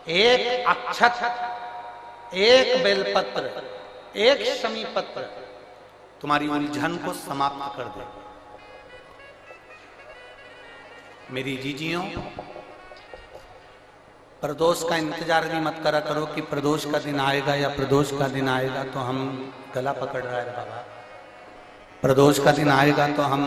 एक अक्षत, एक बेलपत्र, एक शमी पत्र तुम्हारी उलझन को समाप्त कर दे। मेरी जीजियों, प्रदोष का इंतजार भी मत करा करो कि प्रदोष का दिन आएगा या प्रदोष का दिन आएगा तो हम गला पकड़ रहा है बाबा। प्रदोष का दिन आएगा तो हम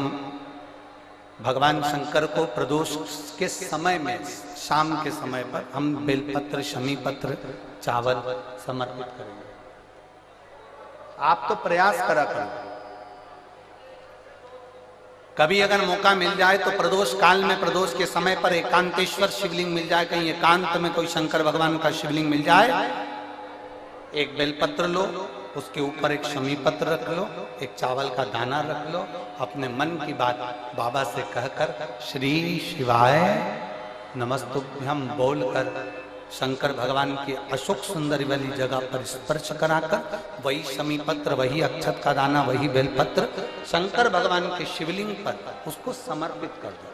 भगवान शंकर को प्रदोष के समय में, शाम के समय पर हम बेलपत्र, शमी पत्र, चावल समर्पित करेंगे। आप तो प्रयास करा करो। कभी अगर मौका मिल जाए तो प्रदोष काल में, प्रदोष के समय पर एकांतेश्वर शिवलिंग मिल जाए, कहीं एकांत में कोई शंकर भगवान का शिवलिंग मिल जाए, एक बेलपत्र लो, उसके ऊपर एक शमी पत्र रख लो, एक चावल का दाना रख लो, अपने मन की बात बाबा से कहकर श्री शिवाय नमस्तुभ्यम बोलकर शंकर भगवान की अशोक सुंदरी वाली जगह पर स्पर्श कराकर वही शमी पत्र, वही अक्षत का दाना, वही बेलपत्र शंकर भगवान के शिवलिंग पर उसको समर्पित कर दो।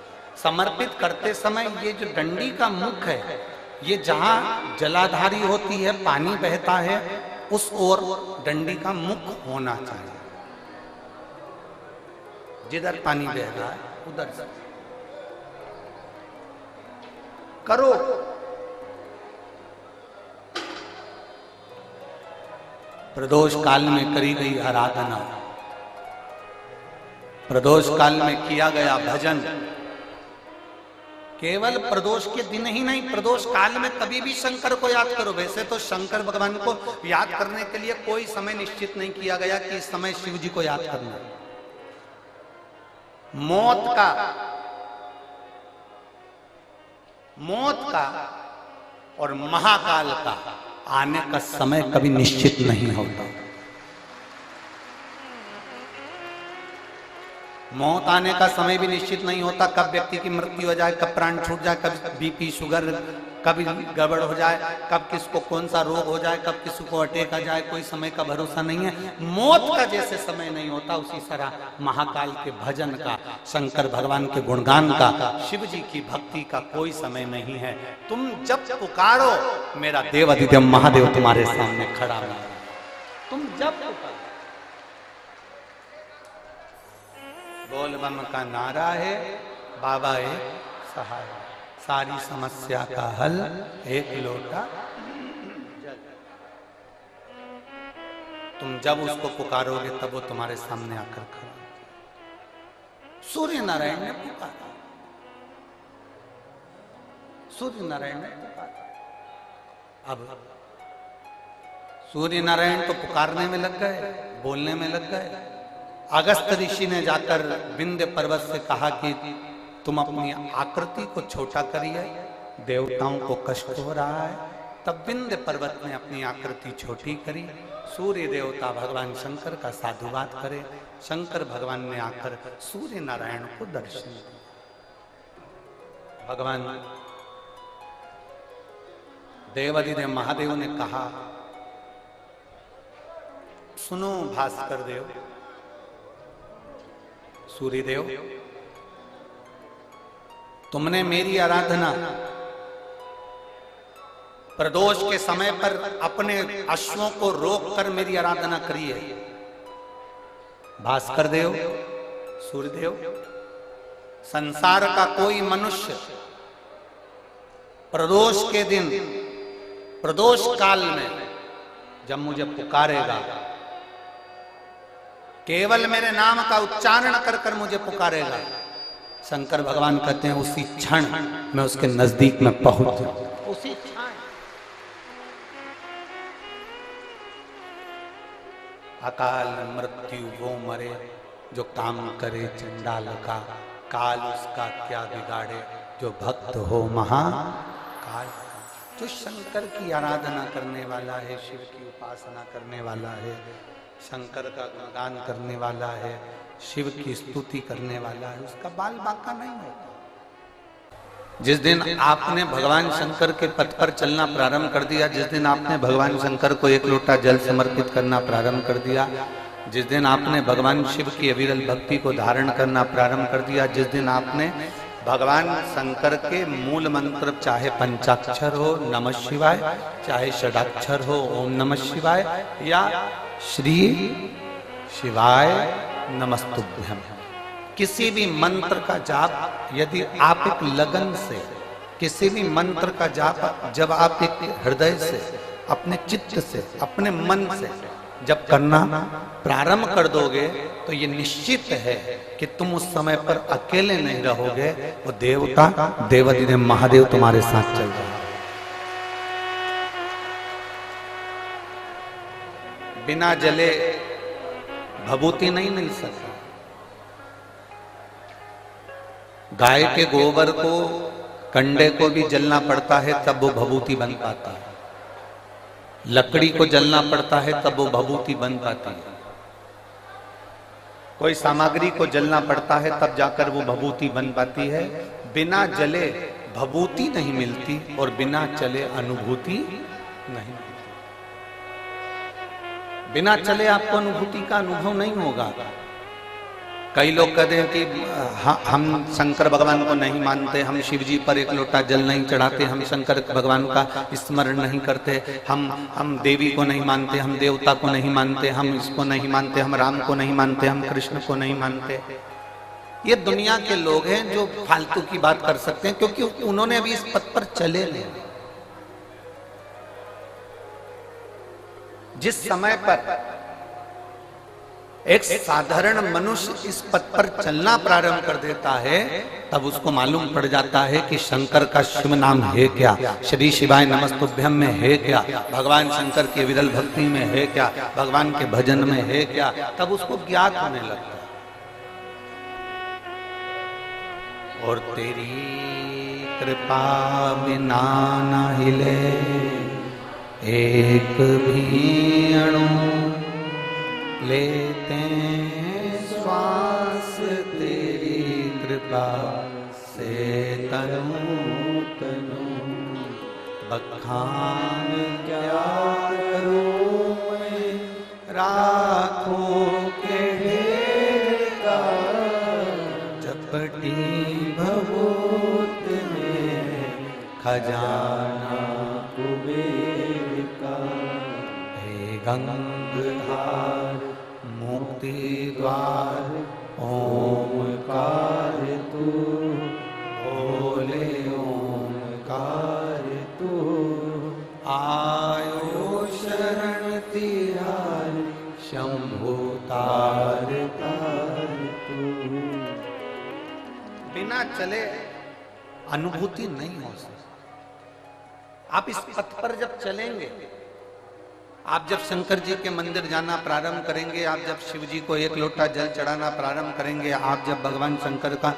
समर्पित करते समय ये जो डंडी का मुख है, ये जहां जलाधारी होती है, पानी बहता है, उस ओर डंडी का मुख होना चाहिए। जिधर पानी बह रहा है उधर से करो। प्रदोष काल में करी गई आराधना, प्रदोष काल में किया गया भजन, केवल प्रदोष के दिन ही नहीं, प्रदोष काल में कभी भी शंकर को याद करो। वैसे तो शंकर भगवान को याद करने के लिए कोई समय निश्चित नहीं किया गया कि इस समय शिव जी को याद करना। मौत का और महाकाल का आने का समय कभी निश्चित नहीं होता। मौत आने का समय भी निश्चित नहीं होता, कब व्यक्ति की मृत्यु हो जाए, कब प्राण छूट जाए, कब बीपी शुगर कभी गड़बड़ हो जाए, कब किसको कौन सा रोग हो जाए, कब किसी को अटैक आ जाए, कोई समय का भरोसा नहीं है। मौत का जैसे समय नहीं होता, उसी तरह महाकाल के भजन का, शंकर भगवान के गुणगान का, शिव जी की भक्ति का कोई समय नहीं है। तुम जब पुकारो, मेरा देव अधिदेव महादेव तुम्हारे सामने खड़ा है। तुम जब पुकारो, बोल बम का नारा है, बाबा है सहाय, सारी समस्या का हल एक लोटा जल। तुम जब उसको पुकारोगे तब वो तुम्हारे सामने आकर खड़ा। सूर्य नारायण ने पुकारा, सूर्य नारायण ने पुकारा। अब सूर्य नारायण तो पुकारने में लग गए, बोलने में लग गए। अगस्त ऋषि ने जाकर विंध्य पर्वत से कहा कि तुम अपनी आकृति को छोटा करिए, देवताओं को कष्ट हो रहा है। तब विंध्य पर्वत ने अपनी आकृति छोटी करी। सूर्य देवता भगवान शंकर का साधुवाद करे। शंकर भगवान ने आकर सूर्य नारायण को दर्शन दिया। भगवान देवाधिदेव महादेव ने कहा, सुनो भास्कर देव, सूर्यदेव, तुमने मेरी आराधना प्रदोष के समय पर अपने अश्वों को रोककर मेरी आराधना करी है। भास्कर देव, सूर्यदेव, संसार का कोई मनुष्य प्रदोष के दिन, प्रदोष काल में जब मुझे पुकारेगा, केवल मेरे नाम का उच्चारण कर कर मुझे पुकारेगा, शंकर भगवान कहते हैं उसी क्षण मैं उसके नजदीक में पहुंच जाऊं। उसी क्षण अकाल मृत्यु वो मरे जो काम करे चंडाल का, काल उसका क्या बिगाड़े जो भक्त हो महाकाल। जो शंकर की आराधना करने वाला है, शिव की उपासना करने वाला है, शंकर का गुणगान करने वाला है, शिव की स्तुति करने वाला है, उसका बाल बांका नहीं होता। जिस दिन आपने भगवान शंकर के पथ पर चलना प्रारंभ कर दिया, जिस दिन आपने भगवान शंकर को एक लोटा जल समर्पित करना प्रारंभ कर दिया, जिस दिन आपने भगवान शिव की अविरल भक्ति को धारण करना प्रारंभ कर दिया, जिस दिन आपने भगवान शंकर के मूल मंत्र चाहे पंचाक्षर हो नमः शिवाय, चाहे षडाक्षर हो ओम नमः शिवाय, या श्री शिवाय नमस्तुभ्यम, किसी भी मंत्र का जाप यदि आप एक लगन से, किसी भी मंत्र का जाप जब आप एक हृदय से, अपने चित्त से, अपने मन से जब करना प्रारंभ कर दोगे तो ये निश्चित है कि तुम उस समय पर अकेले नहीं रहोगे, वो देवता देवाधिदेव महादेव तुम्हारे साथ चल रहे। बिना जले भभूति नहीं मिल सकती। गाय के गोबर को, कंडे को भी जलना पड़ता है तब वो भभूति बन पाता है। लकड़ी को जलना पड़ता है तब वो भभूति बन पाती है। कोई सामग्री को जलना पड़ता है तब जाकर वो भभूति बन पाती है। बिना जले भभूति नहीं मिलती और बिना चले अनुभूति नहीं मिलती। बिना चले आपको अनुभूति का अनुभव नहीं होगा। कई लोग कहते हैं कि हम शंकर भगवान को नहीं मानते, हम शिव जी पर एक लोटा जल नहीं चढ़ाते, हम शंकर भगवान का स्मरण नहीं करते, हम देवी को नहीं मानते, हम देवता को नहीं मानते, हम इसको नहीं मानते, हम राम को नहीं मानते, हम कृष्ण को नहीं मानते। ये दुनिया के लोग हैं जो फालतू की बात कर सकते हैं, क्योंकि उन्होंने अभी इस पथ पर चले नहीं। जिस समय पर एक साधारण मनुष्य इस पथ पर चलना प्रारंभ कर देता है तब उसको मालूम पड़ जाता है कि शंकर का शिव नाम है क्या, श्री शिवाय नमस्तुभ्यम में है क्या, भगवान शंकर की विरल भक्ति में है क्या, भगवान के भजन में है क्या, तब उसको ज्ञात होने लगता है। और तेरी कृपा बिना न हिले एक भी अणु, लेते श्वास तेरी कृपा से तनु तनु, बखान क्या करूं मैं राखों के ढेर का, चपटी भभूत में खजाना कुबेर का, हे गंगाधर मुक्ति द्वार ओमकार तू, भोले ओमकार तू, आयो शरण तिहार शंभु तार तार तू। बिना चले अनुभूति नहीं हो सकती। आप इस पथ पर जब चलेंगे, आप जब शंकर जी के मंदिर जाना प्रारंभ करेंगे, आप जब शिव जी को एक लोटा जल चढ़ाना प्रारंभ करेंगे, आप जब भगवान शंकर का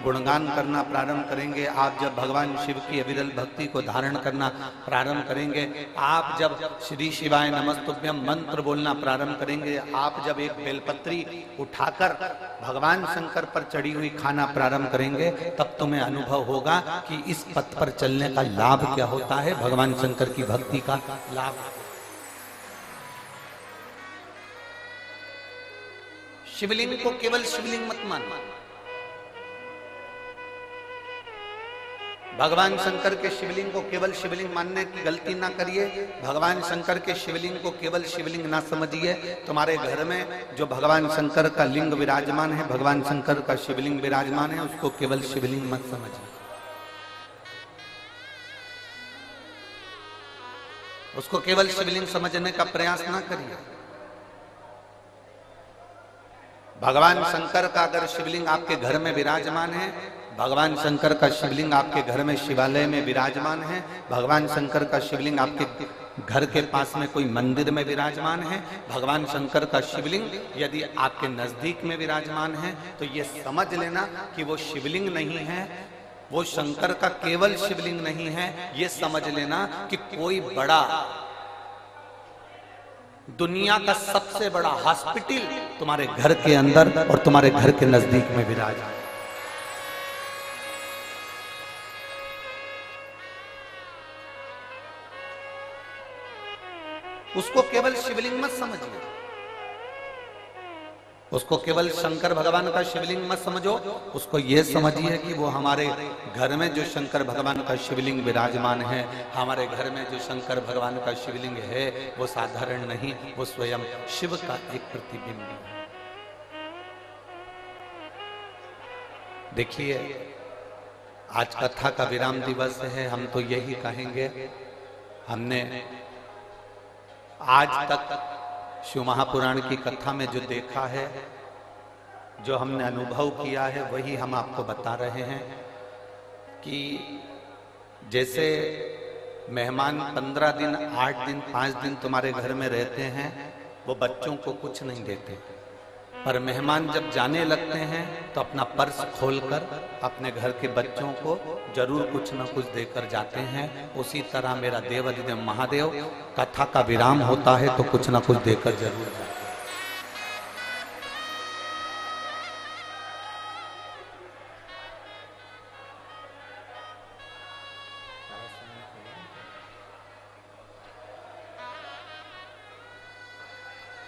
गुणगान करना प्रारंभ करेंगे, आप जब भगवान शिव की अविरल भक्ति को धारण करना प्रारंभ करेंगे, आप जब श्री शिवाय नमस्तुभ्यम मंत्र बोलना प्रारंभ करेंगे, आप जब एक बेलपत्री उठाकर भगवान शंकर पर चढ़ी हुई खाना प्रारंभ करेंगे, तब तुम्हें अनुभव होगा कि इस पथ पर चलने का लाभ क्या होता है, भगवान शंकर की भक्ति का लाभ। शिवलिंग को केवल शिवलिंग मत मानो। भगवान शंकर के शिवलिंग को केवल शिवलिंग मानने की गलती ना करिए। भगवान शंकर के शिवलिंग को केवल शिवलिंग ना समझिए। तुम्हारे घर में जो भगवान शंकर का लिंग विराजमान है, भगवान शंकर का शिवलिंग विराजमान है, उसको केवल शिवलिंग मत समझिए। उसको केवल शिवलिंग समझने का प्रयास ना करिए। भगवान शंकर का अगर शिवलिंग आपके घर में विराजमान है, भगवान शंकर का शिवलिंग आपके घर में शिवालय में विराजमान है, भगवान शंकर का शिवलिंग आपके घर के पास में कोई मंदिर में विराजमान है, भगवान शंकर का शिवलिंग यदि आपके नजदीक में विराजमान है, तो ये समझ लेना कि वो शिवलिंग नहीं है, वो शंकर का केवल शिवलिंग नहीं है। ये समझ लेना कि कोई बड़ा दुनिया का सबसे बड़ा हॉस्पिटल तुम्हारे घर के अंदर और तुम्हारे घर के नजदीक में विराजमान। उसको केवल शिवलिंग मत समझिए। उसको केवल शंकर भगवान का शिवलिंग मत समझो, उसको ये समझिए कि वो हमारे घर में जो शंकर भगवान का शिवलिंग विराजमान है, हमारे घर में जो शंकर भगवान का शिवलिंग है वो साधारण नहीं, वो स्वयं शिव का एक प्रतिबिंब है। देखिए, आज कथा का विराम दिवस है। हम तो यही कहेंगे, हमने आज तक शिव महापुराण की कथा में जो देखा है, जो हमने अनुभव किया है, वही हम आपको बता रहे हैं कि जैसे मेहमान 15 दिन, 8 दिन, 5 दिन तुम्हारे घर में रहते हैं, वो बच्चों को कुछ नहीं देते, पर मेहमान जब जाने लगते हैं तो अपना पर्स खोलकर अपने घर के बच्चों को जरूर कुछ न कुछ देकर जाते हैं। उसी तरह मेरा देव अधिदेव महादेव कथा का विराम होता है तो कुछ न कुछ देकर जरूर जाते हैं।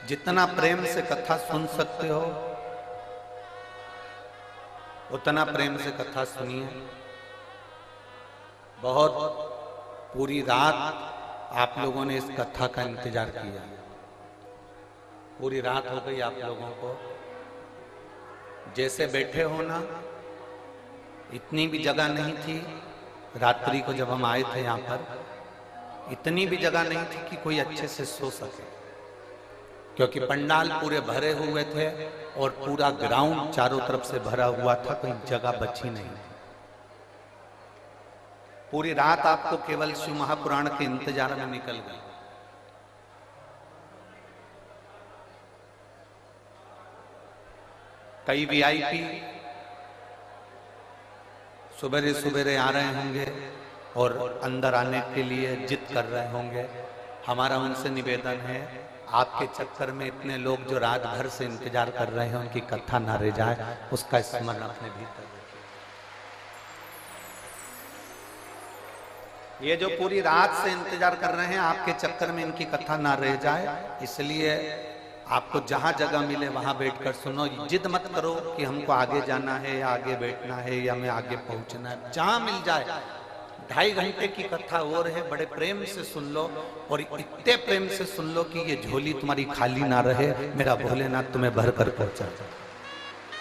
जितना प्रेम से कथा सुन सकते हो उतना प्रेम से कथा सुनिए। बहुत पूरी रात आप लोगों ने इस कथा का इंतजार किया, पूरी रात हो गई आप लोगों को। जैसे बैठे हो ना, इतनी भी जगह नहीं थी। रात्रि को जब हम आए थे यहाँ पर, इतनी भी जगह नहीं थी कि कोई अच्छे से सो सके, क्योंकि पंडाल पूरे भरे हुए थे और पूरा ग्राउंड चारों तरफ से भरा हुआ था, कोई जगह बची नहीं। पूरी रात आपको केवल शिव महापुराण के इंतजार में निकल गई। कई वीआईपी सुबेरे सुबेरे आ रहे होंगे और अंदर आने के लिए जिद कर रहे होंगे। हमारा उनसे निवेदन है, आपके चक्कर में इतने लोग जो रात भर से इंतजार कर रहे हैं, उनकी कथा ना रह जाए, उसका स्मरण अपने भीतर रखें। ये जो पूरी रात से इंतजार कर रहे हैं, आपके चक्कर में इनकी कथा ना रह जाए, इसलिए आपको जहां जगह मिले वहां बैठकर सुनो। जिद मत करो कि हमको आगे जाना है या आगे बैठना है या हमें आगे पहुंचना है। जहां मिल जाए, 2.5 घंटे की कथा और है, बड़े प्रेम से सुन लो, और इतने प्रेम से सुन लो कि ये झोली तुम्हारी खाली ना रहे। मेरा भोलेनाथ तुम्हें भर कर पहुंचा जाए।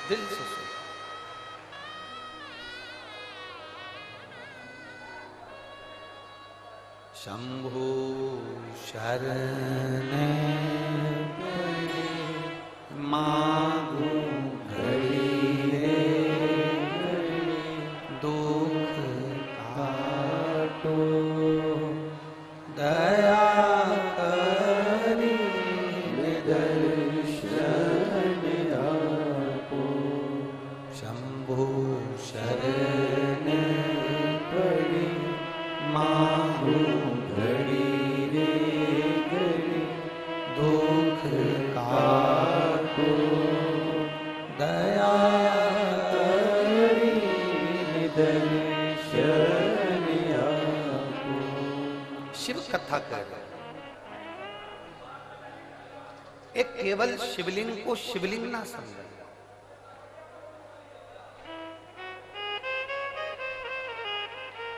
दिल से सुनो। शंभु शरण मागू घड़ी दुख काटो, दया करी दर्शन आपो। शंभु शरण पड़ी मागू घड़ी रे घड़ी दुख काटो, दया करी दर्शन आपो। शिव कथा कर एक केवल शिवलिंग को शिवलिंग ना समझे।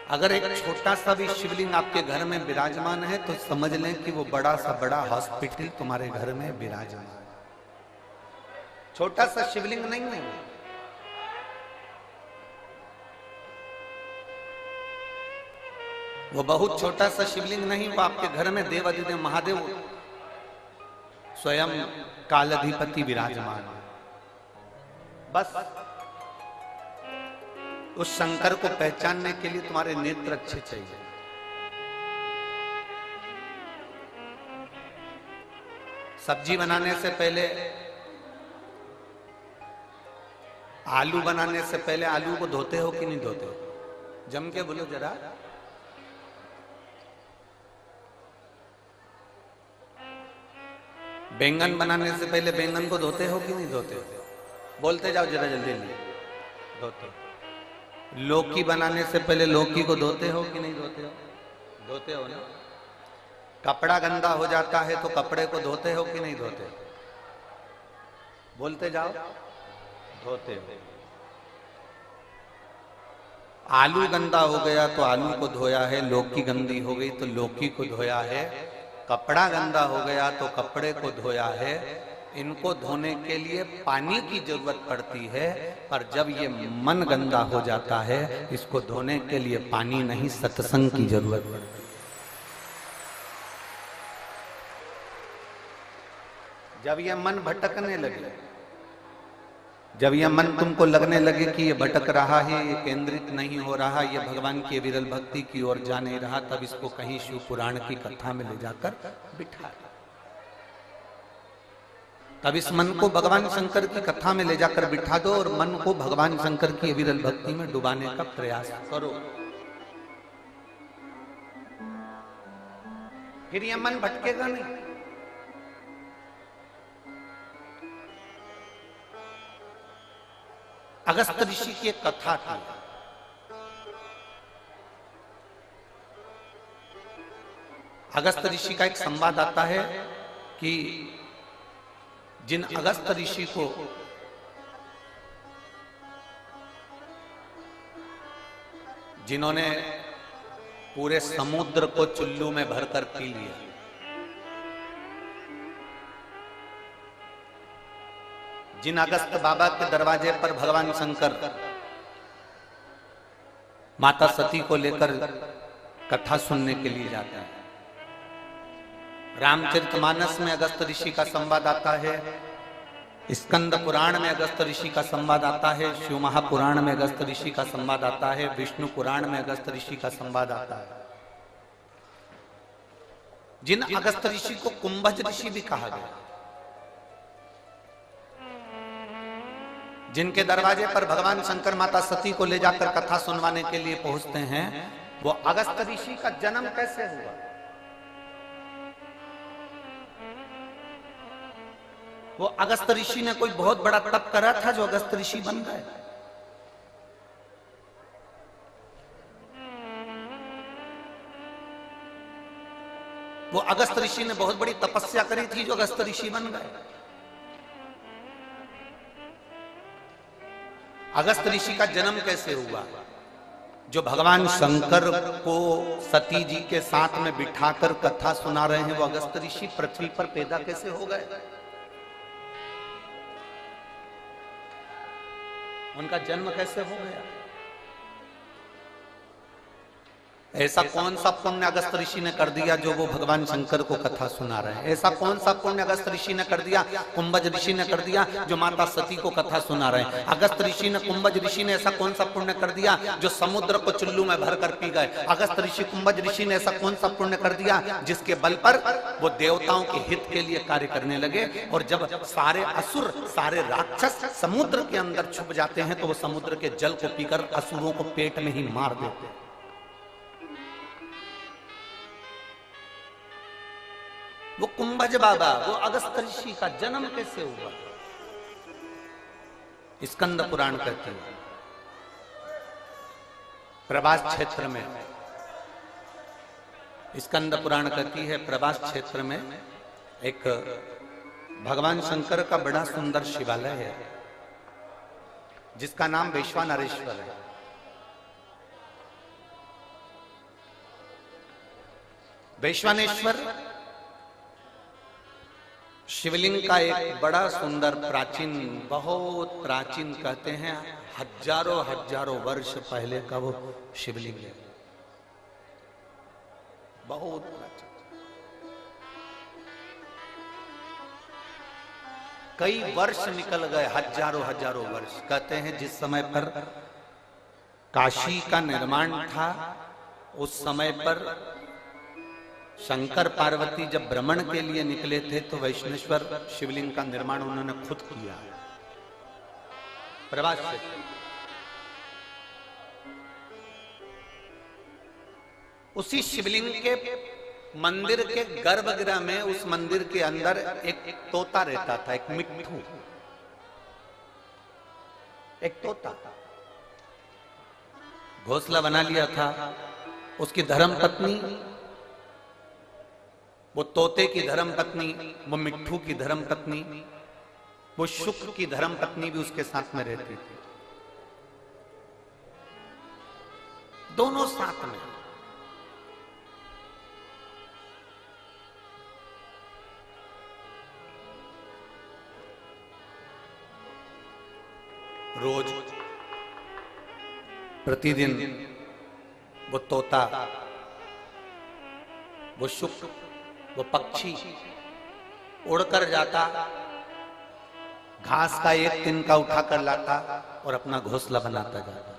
अगर एक छोटा सा भी शिवलिंग आपके घर में विराजमान है तो समझ लें कि वो बड़ा सा बड़ा हॉस्पिटल तुम्हारे घर में विराजमान है। छोटा सा शिवलिंग नहीं है वो, बहुत छोटा सा शिवलिंग नहीं, वो आपके घर में देव अधिदेव महादेव स्वयं कालाधिपति विराजमान है। बस उस शंकर को पहचानने के लिए तुम्हारे नेत्र अच्छे चाहिए। सब्जी बनाने से पहले, आलू बनाने से पहले आलू को धोते हो कि नहीं धोते हो? जम के बोलो जरा। बैंगन बनाने से पहले बैंगन को धोते हो कि नहीं धोते हो? बोलते जाओ जरा जल्दी जल्दी। धोते हो। लौकी बनाने से पहले लौकी को धोते हो कि नहीं धोते हो? धोते हो ना। कपड़ा गंदा हो जाता है तो कपड़े को धोते हो कि नहीं धोते? बोलते जाओ, धोते हो। आलू गंदा हो गया तो आलू को धोया है, लौकी गंदी हो गई तो लौकी को धोया है, कपड़ा गंदा हो गया तो कपड़े को धोया है। इनको धोने के लिए पानी की जरूरत पड़ती है, पर जब ये मन गंदा हो जाता है, इसको धोने के लिए पानी नहीं, सत्संग की जरूरत पड़ती है। जब ये मन भटकने लगे, जब यह मन तुमको लगने लगे कि ये भटक रहा है, ये केंद्रित नहीं हो रहा, ये भगवान की विरल भक्ति की ओर जा नहीं रहा, तब इसको कहीं शिव पुराण की कथा में ले जाकर बिठा दो। तब इस मन को भगवान शंकर की कथा में ले जाकर बिठा दो और मन को भगवान शंकर की विरल भक्ति में डुबाने का प्रयास करो। फिर यह मन भटकेगा नहीं। अगस्त ऋषि की एक कथा थी। अगस्त ऋषि का एक संवाद आता है कि जिन अगस्त ऋषि को जिन्होंने पूरे समुद्र को चुल्लू में भरकर पी लिया, जिन अगस्त बाबा के दरवाजे पर भगवान शंकर माता सती को लेकर कथा सुनने के लिए जाते हैं। रामचरितमानस में अगस्त ऋषि का संवाद आता है, स्कंद पुराण में अगस्त ऋषि का संवाद आता है, शिव महापुराण में अगस्त ऋषि का संवाद आता है, विष्णु पुराण में अगस्त ऋषि का संवाद आता है। जिन अगस्त ऋषि को कुंभज ऋषि भी कहा गया, जिनके दरवाजे पर भगवान शंकर माता सती को ले जाकर कथा सुनवाने के लिए पहुंचते हैं, वो अगस्त ऋषि का जन्म कैसे हुआ? वो अगस्त ऋषि ने कोई बहुत बड़ा तप करा था जो अगस्त ऋषि बन गए? वो अगस्त ऋषि ने बहुत बड़ी तपस्या करी थी जो अगस्त ऋषि बन गए? अगस्त ऋषि का जन्म कैसे हुआ? जो भगवान शंकर को सती जी के साथ में बिठाकर कथा सुना रहे हैं, वो अगस्त ऋषि पृथ्वी पर पैदा कैसे हो गए? उनका जन्म कैसे हो गया? ऐसा कौन सा पुण्य अगस्त ऋषि ने कर दिया जो वो भगवान शंकर को कथा सुना रहे हैं? ऐसा कौन सा पुण्य अगस्त ऋषि ने कर दिया, कुंभज ऋषि ने कर दिया जो माता सती को कथा सुना रहे हैं? अगस्त ऋषि ने, कुंभज ऋषि ने ऐसा कौन सा पुण्य कर दिया जो समुद्र को चुल्लू में भरकर पी गए? अगस्त ऋषि, कुंभज ऋषि ने ऐसा कौन सा पुण्य कर दिया जिसके बल पर वो देवताओं के हित के लिए कार्य करने लगे? और जब सारे असुर, सारे राक्षस समुद्र के अंदर छुप जाते हैं तो वो समुद्र के जल को पीकर असुरों को पेट में ही मार देते हैं। वो कुंभज बाबा, वो अगस्त ऋषि का जन्म कैसे हुआ? स्कंद पुराण कहते हैं प्रभास क्षेत्र में, स्कंद पुराण कहती है प्रभास क्षेत्र में एक भगवान शंकर का बड़ा सुंदर शिवालय है जिसका नाम वैश्वानरेश्वर है। वैश्वानेश्वर शिवलिंग का एक बड़ा सुंदर प्राचीन, बहुत प्राचीन कहते हैं, हजारों हजारों वर्ष पहले का वो शिवलिंग है, बहुत प्राचीन। कई वर्ष निकल गए, हजारों हजारों वर्ष। कहते हैं जिस समय पर काशी का निर्माण था, उस समय पर शंकर पार्वती जब भ्रमण के लिए निकले थे तो वैष्णेश्वर शिवलिंग का निर्माण उन्होंने खुद किया प्रभास से। उसी शिवलिंग के मंदिर के गर्भगृह में, उस मंदिर के अंदर एक तोता रहता था, एक मिट्ठू, एक तोता घोंसला बना लिया था। उसकी धर्म पत्नी, वो तोते की धर्म पत्नी, वो मिट्ठू की धर्म पत्नी वो शुक्र की धर्म पत्नी भी उसके साथ में रहती थी, दोनों साथ में। रोज प्रतिदिन वो तोता, वो शुक्र, वो पक्षी उड़कर जाता, घास का एक तिनका उठाकर लाता और अपना घोंसला बनाता जाता।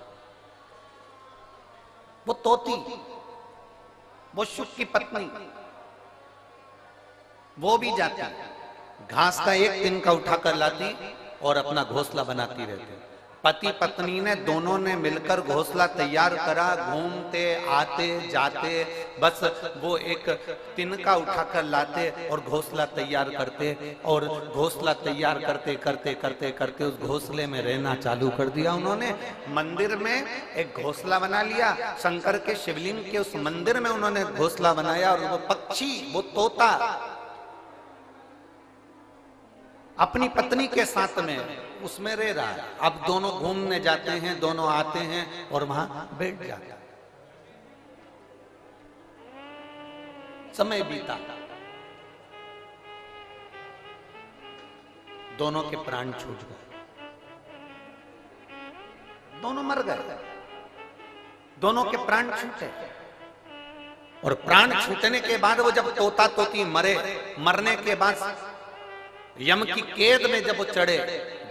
वो तोती, वो शुक्र की पत्नी, वो भी जाती, घास का एक तिनका उठाकर लाती और अपना घोंसला बनाती रहती। पति पत्नी ने दोनों ने मिलकर घोंसला तैयार करा, घूमते आते जाते, बस वो एक तिनका उठाकर लाते और घोंसला तैयार करते, और घोंसला तैयार करते करते करते करते उस घोंसले में रहना चालू कर दिया उन्होंने। मंदिर में एक घोंसला बना लिया, शंकर के शिवलिंग के उस मंदिर में उन्होंने घोंसला बनाया, और वो पक्षी, वो तोता अपनी पत्नी के साथ में उसमें रह रहा है। अब दोनों घूमने जाते हैं, दोनों आते हैं और वहां बैठ जाते हैं। समय बीता, दोनों के प्राण छूट गए, दोनों मर गए, दोनों के प्राण छूटे। और प्राण छूटने के बाद वो जब तोता तोती मरे, मरने के बाद यम की कैद में जब वो चढ़े,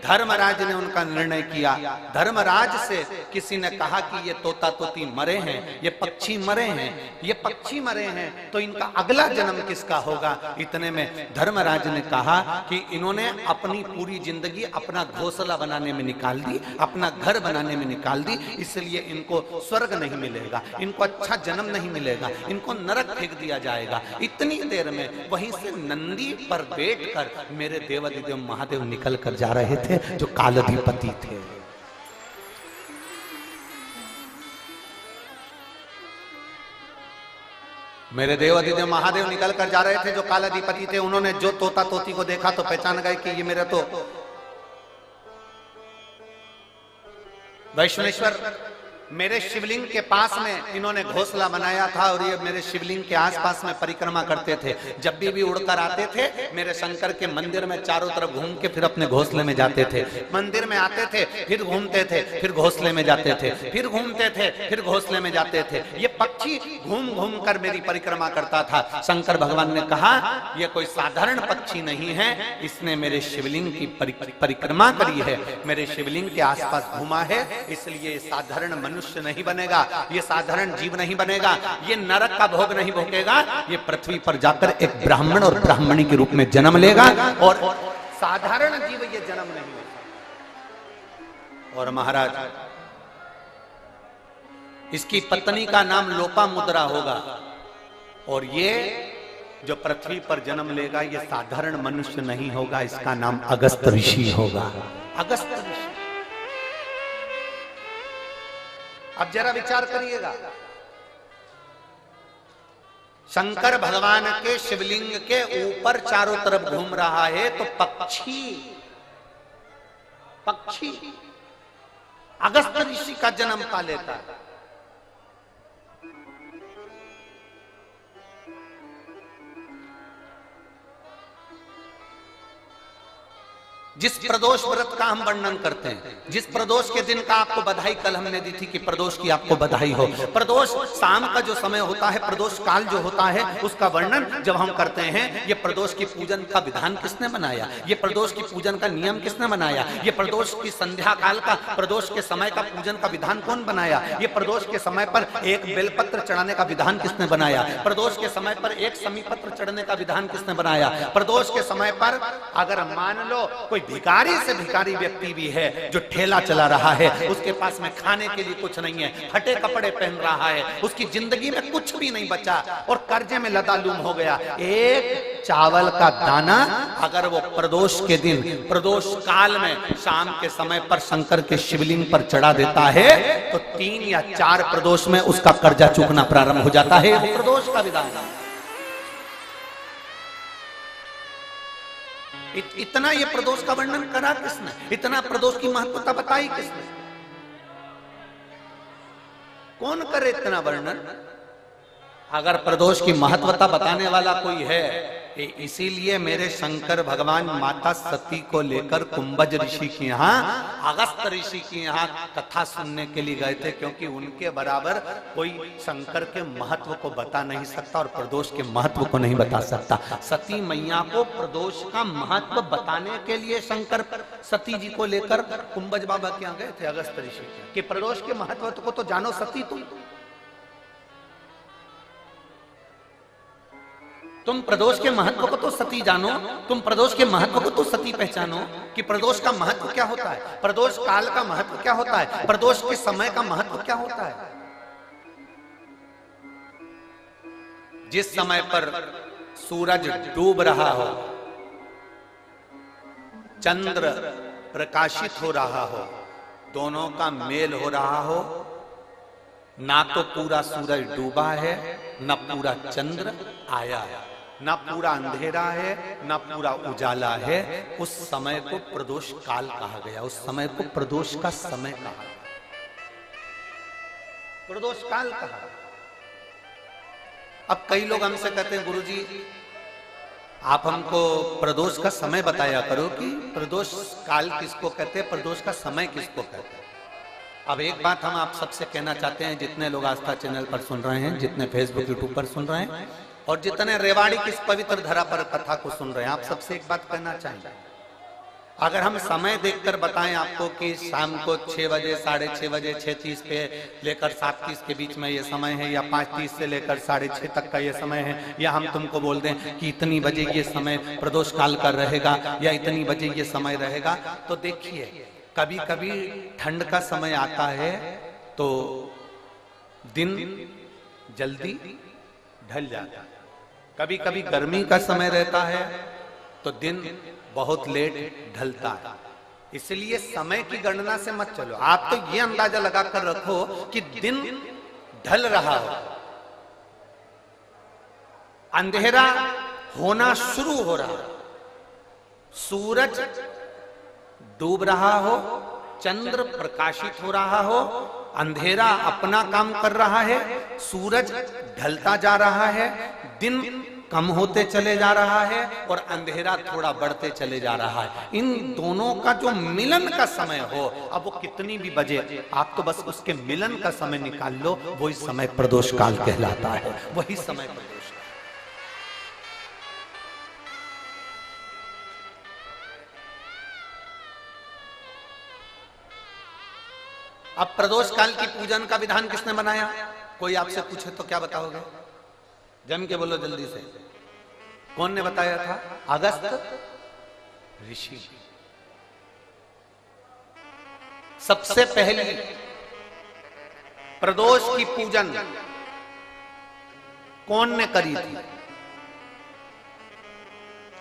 धर्मराज ने उनका निर्णय किया। धर्मराज से किसी ने कहा कि ये तोता तोती मरे हैं, ये पक्षी मरे हैं, ये पक्षी मरे हैं, तो इनका अगला जन्म किसका होगा। इतने में धर्मराज ने कहा कि इन्होंने अपनी पूरी जिंदगी अपना घोंसला बनाने में निकाल दी, अपना घर बनाने में निकाल दी, इसलिए इनको स्वर्ग नहीं मिलेगा, इनको अच्छा जन्म नहीं मिलेगा, इनको नरक फेंक दिया जाएगा। इतनी देर में वहीं से नंदी पर बैठकर मेरे देवाधिदेव महादेव निकल कर जा रहे थे, जो कालाधिपति थे। मेरे देवाधिदेव महादेव निकल कर जा रहे थे, जो कालाधिपति थे। उन्होंने जो तोता तोती को देखा तो पहचान गए कि ये मेरा तो वैष्णवेश्वर, मेरे शिवलिंग के पास में इन्होंने घोंसला बनाया था, और ये मेरे शिवलिंग के आसपास में परिक्रमा करते थे। जब भी उड़कर आते थे, मेरे शंकर के मंदिर में चारों तरफ घूम के फिर अपने घोंसले में जाते थे। मंदिर में आते थे, फिर घूमते थे, फिर घोंसले में जाते थे, फिर घूमते थे, फिर घोंसले में जाते थे। ये पक्षी घूम घूम कर मेरी परिक्रमा करता था। शंकर भगवान ने कहा, यह कोई साधारण पक्षी नहीं है, इसने मेरे शिवलिंग की परिक्रमा करी है, मेरे शिवलिंग के आसपास घूमा है, इसलिए साधारण मनुष्य नहीं बनेगा, ये साधारण जीव नहीं बनेगा, ये नरक का भोग नहीं भोगेगा, ये पृथ्वी पर जाकर एक ब्राह्मण और ब्राह्मणी के रूप में जन्म लेगा, और साधारण जीव ये जन्म नहीं लेगा। और महाराज, इसकी पत्नी का नाम लोपामुद्रा होगा, और ये जो पृथ्वी पर जन्म लेगा ये साधारण मनुष्य नहीं होगा, इसका नाम अगस्त ऋषि होगा। अगस्त ऋषि। अब जरा विचार करिएगा, शंकर भगवान के शिवलिंग के ऊपर चारों तरफ घूम रहा है, तो पक्षी अगस्त ऋषि का जन्म पा लेता है। जिस प्रदोष व्रत का हम वर्णन करते हैं, जिस प्रदोष के दिन का आपको बधाई कल हमने दी थी कि प्रदोष की आपको बधाई हो। प्रदोष शाम का जो समय होता है, प्रदोष काल जो होता है, उसका वर्णन जब हम करते हैं, ये प्रदोष की पूजन का विधान किसने बनाया, ये प्रदोष की पूजन का नियम किसने बनाया, ये प्रदोष की संध्या काल का, प्रदोष के समय का पूजन का विधान कौन बनाया, ये प्रदोष के समय पर एक बेलपत्र चढ़ाने का विधान किसने बनाया, प्रदोष के समय पर एक समीपत्र चढ़ने का विधान किसने बनाया। प्रदोष के समय पर अगर मान लो कोई भिखारी से भिखारी व्यक्ति भी है जो ठेला चला रहा है, उसके पास में खाने के लिए कुछ नहीं है, फटे कपड़े पहन रहा है, उसकी जिंदगी में कुछ भी नहीं बचा और कर्जे में लदालूम हो गया, एक चावल का दाना अगर वो प्रदोष के दिन, प्रदोष काल में शाम के समय पर शंकर के शिवलिंग पर चढ़ा देता है, तो 3 या 4 प्रदोष में उसका कर्जा चूकना प्रारंभ हो जाता है। प्रदोष का विधान। इतना ये प्रदोष का वर्णन करा किसने? इतना प्रदोष की महत्वता बताई किसने? कौन करे इतना वर्णन? अगर प्रदोष की महत्वता बताने वाला कोई है, इसीलिए मेरे शंकर भगवान माता सती को लेकर कुंभज ऋषि के यहाँ, अगस्त ऋषि के यहाँ कथा सुनने के लिए गए थे, क्योंकि उनके बराबर कोई शंकर के महत्व को बता नहीं सकता और प्रदोष के महत्व को नहीं बता सकता। सती मैया को प्रदोष का महत्व बताने के लिए शंकर सती जी को लेकर कुंभज बाबा के यहाँ गए थे, अगस्त ऋषि के, कि प्रदोष के महत्व को तो जानो सती, तुम प्रदोष के महत्व को तो सती जानो, तुम प्रदोष के महत्व को तो सती पहचानो कि प्रदोष का महत्व क्या होता है, प्रदोष काल का महत्व क्या होता है, प्रदोष के समय का महत्व क्या होता है। जिस समय पर सूरज डूब रहा हो, चंद्र प्रकाशित हो रहा हो, दोनों का मेल हो रहा हो, ना तो पूरा सूरज डूबा है, ना पूरा चंद्र आया है, ना पूरा अंधेरा है, ना पूरा उजाला है, उस समय को प्रदोष काल कहा गया, उस समय को प्रदोष का समय कहा, प्रदोष काल कहा। अब कई लोग हमसे कहते हैं, गुरुजी आप हमको प्रदोष का समय बताया करो कि प्रदोष काल किसको कहते हैं, प्रदोष का समय किसको कहते हैं। अब एक बात हम आप सबसे कहना चाहते हैं, जितने लोग आस्था चैनल पर सुन रहे हैं, जितने फेसबुक यूट्यूब पर सुन रहे हैं और जितने रेवाड़ी की इस पवित्र धरा पर कथा को सुन रहे हैं, आप सबसे एक बात कहना चाहेंगे, अगर हम समय देखकर बताएं आपको कि शाम को 6 बजे, 6:30 बजे, 6:30 पे लेकर 7:30 के बीच में ये समय है, या 5:30 से लेकर 6:30 तक का ये समय है, या हम तुमको बोल दें कि इतनी बजे ये समय प्रदोष काल का रहेगा या इतनी बजे ये समय रहेगा, तो देखिए कभी कभी ठंड का समय आता है तो दिन जल्दी ढल जाता है, कभी कभी गर्मी का समय रहता है तो दिन बहुत लेट ढलता है। इसलिए समय की गणना से मत चलो, आप तो ये अंदाजा लगाकर रखो कि दिन ढल रहा हो, अंधेरा होना शुरू हो रहा, सूरज डूब रहा हो, चंद्र प्रकाशित हो रहा हो, अंधेरा अपना काम कर रहा है, सूरज ढलता जा रहा है, दिन कम होते चले जा रहा है और अंधेरा थोड़ा बढ़ते चले जा रहा है, इन दोनों का जो मिलन का समय हो, अब वो कितनी भी बजे, आप तो बस उसके मिलन का समय निकाल लो, वही समय प्रदोष काल कहलाता है, वही समय प्रदोष। अब प्रदोष काल की पूजन का विधान किसने बनाया? कोई आपसे पूछे तो क्या बताओगे? जम के बोलो जल्दी से, कौन ने बताया था? अगस्त ऋषि। सबसे पहले प्रदोष की पूजन कौन ने करी थी?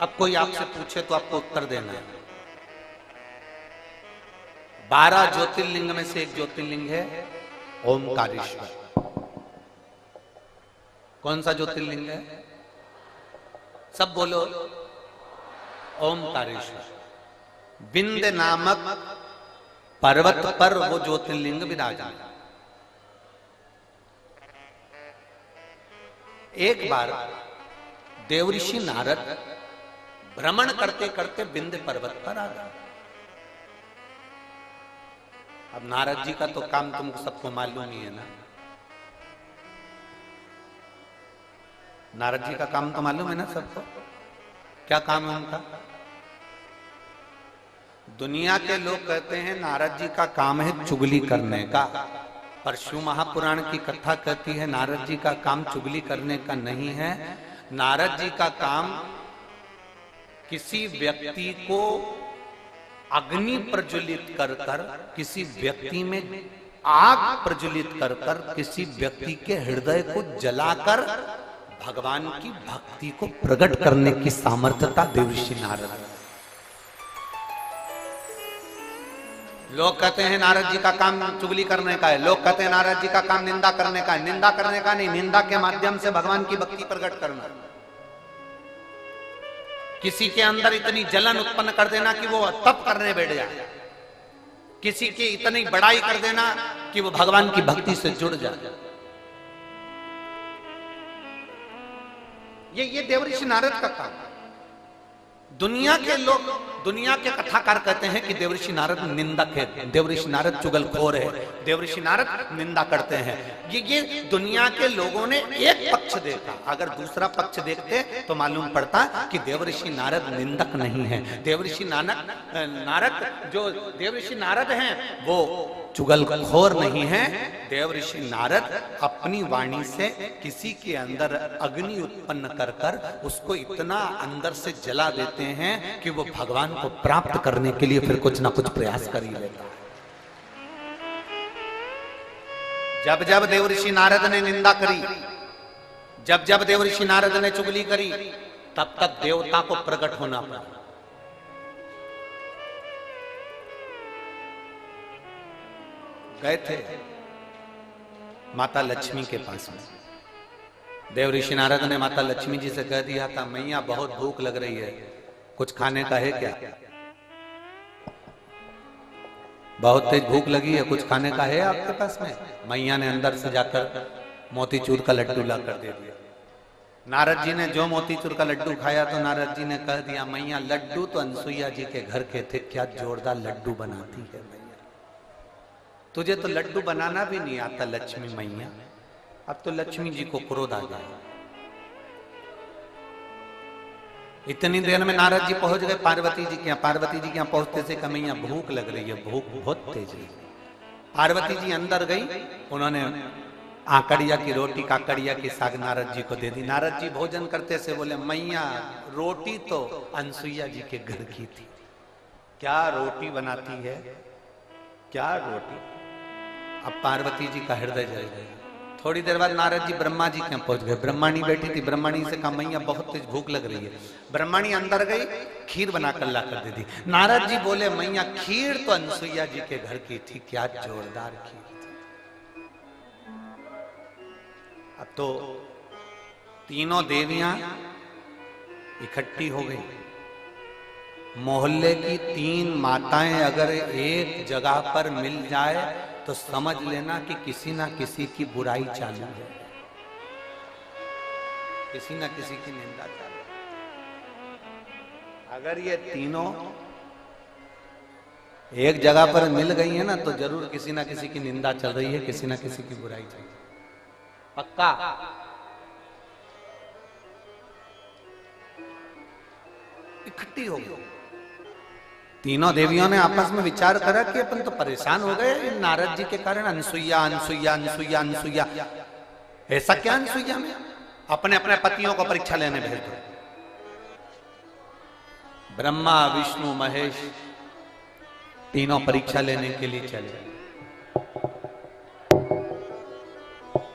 अब कोई आपसे पूछे तो आपको उत्तर देना है। 12 ज्योतिर्लिंग में से एक ज्योतिर्लिंग है ओमकारेश्वर। कौन सा ज्योतिर्लिंग है? सब बोलो। ओमकारेश्वर। विंध्य नामक पर्वत पर वो ज्योतिर्लिंग विराजमान। एक बार देवऋषि नारद भ्रमण करते करते विंध्य पर्वत पर आ गए। अब नारद जी का तो काम तुमको सबको मालूम ही है ना। नारद जी का काम तो मालूम है ना सबको। क्या काम है उनका? दुनिया के लोग कहते हैं नारद जी का काम है चुगली करने का, पर शिव महापुराण की कथा कहती है नारद जी का काम चुगली करने का नहीं है। नारद जी का काम किसी व्यक्ति को अग्नि प्रज्वलित कर कर, किसी व्यक्ति में आग प्रज्वलित कर कर, किसी व्यक्ति के हृदय को जलाकर भगवान की भक्ति को प्रकट करने की सामर्थ्यता देवऋषि नारद। लोग कहते हैं नारद जी का काम चुगली करने का है, लोग कहते हैं नारद जी का काम निंदा करने का है। निंदा करने का नहीं, निंदा के माध्यम से भगवान की भक्ति प्रकट करना। किसी के अंदर इतनी जलन उत्पन्न कर देना कि वो तप करने बैठ जाए, किसी की इतनी बड़ाई कर देना कि वो भगवान की भक्ति से जुड़ जाए। ये देवऋषि नारद का काम। दुनिया के लोग, दुनिया के कथाकार कहते हैं कि देवऋषि नारद निंदक है, देवऋषि नारद चुगलखोर है, देवऋषि नारद निंदा करते हैं। ये दुनिया के लोगों ने एक पक्ष देखा, अगर दूसरा पक्ष देखते तो मालूम पड़ता कि देवऋषि नारद निंदक नहीं है। देवऋषि नारद जो देवऋषि नारद हैं वो चुगलखोर नहीं है। देवऋषि नारद अपनी वाणी से किसी के अंदर अग्नि उत्पन्न कर कर उसको इतना अंदर से जला देते हैं कि वो भगवान को प्राप्त करने के लिए फिर कुछ ना कुछ प्रयास कर ही लेता है। जब जब देवऋषि नारद ने निंदा करी, जब जब देवऋषि नारद ने चुगली करी, तब तक देवता को प्रकट होना पड़ा। गए थे माता लक्ष्मी के पास में। देवऋषि नारद ने माता लक्ष्मी जी से कह दिया था, मैया बहुत भूख लग रही है, कुछ खाने का है क्या? बहुत तेज भूख लगी है, कुछ खाने का है आपके पास में? मैया ने अंदर से जाकर मोतीचूर का लड्डू ला कर दे दिया। नारद जी ने जो मोतीचूर का लड्डू खाया तो नारद जी ने कह दिया, मैया लड्डू तो अनसुईया जी के घर के थे, क्या जोरदार लड्डू बनाती है मैया, तुझे तो लड्डू बनाना भी नहीं आता लक्ष्मी मैया। अब तो लक्ष्मी जी को क्रोध आ गया। इतनी देर में नारद जी पहुंच गए पार्वती जी के यहाँ। पार्वती जी के यहाँ पहुंचते से कहा, मैया भूख लग रही है, भूख बहुत तेज है। पार्वती जी अंदर गई, उन्होंने आकड़िया की रोटी, काकड़िया की साग नारद जी को दे दी। नारद जी भोजन करते से बोले, मैया रोटी तो अनसुईया जी के घर की थी, क्या रोटी बनाती है, क्या रोटी। अब पार्वती जी का हृदय जल गया। थोड़ी देर बाद नारद जी ब्रह्मा जी के यहाँ पहुंच गए। ब्रह्माणी बैठी थी, ब्रह्माणी से कहा, मैया बहुत तेज भूख लग रही है। ब्रह्माणी अंदर गई, खीर बनाकर ला कर दे दी। नारद जी बोले, मैया खीर तो अनसुईया जी के घर की थी, क्या जोरदार खीर थी। अब तो तीनों देवियां इकट्ठी हो गई। मोहल्ले की 3 माताएं अगर एक जगह पर मिल जाए तो समझ लेना कि किसी ना किसी की बुराई चालू है, किसी ना किसी की निंदा चालू है। अगर ये तीनों एक जगह पर मिल गई है ना तो जरूर किसी ना किसी की निंदा चल रही है, किसी ना किसी की बुराई चल रही है, पक्का। इकट्ठी हो गई। तीनों देवियों ने आपस में विचार करा कि अपन तो परेशान हो गए नारद जी के कारण। अनसुईया अनसुईया अनसुईया अनसुईया, ऐसा क्या अनसुईया में? अपने अपने पतियों को परीक्षा लेने भेज दो। ब्रह्मा विष्णु महेश तीनों परीक्षा लेने के लिए चले।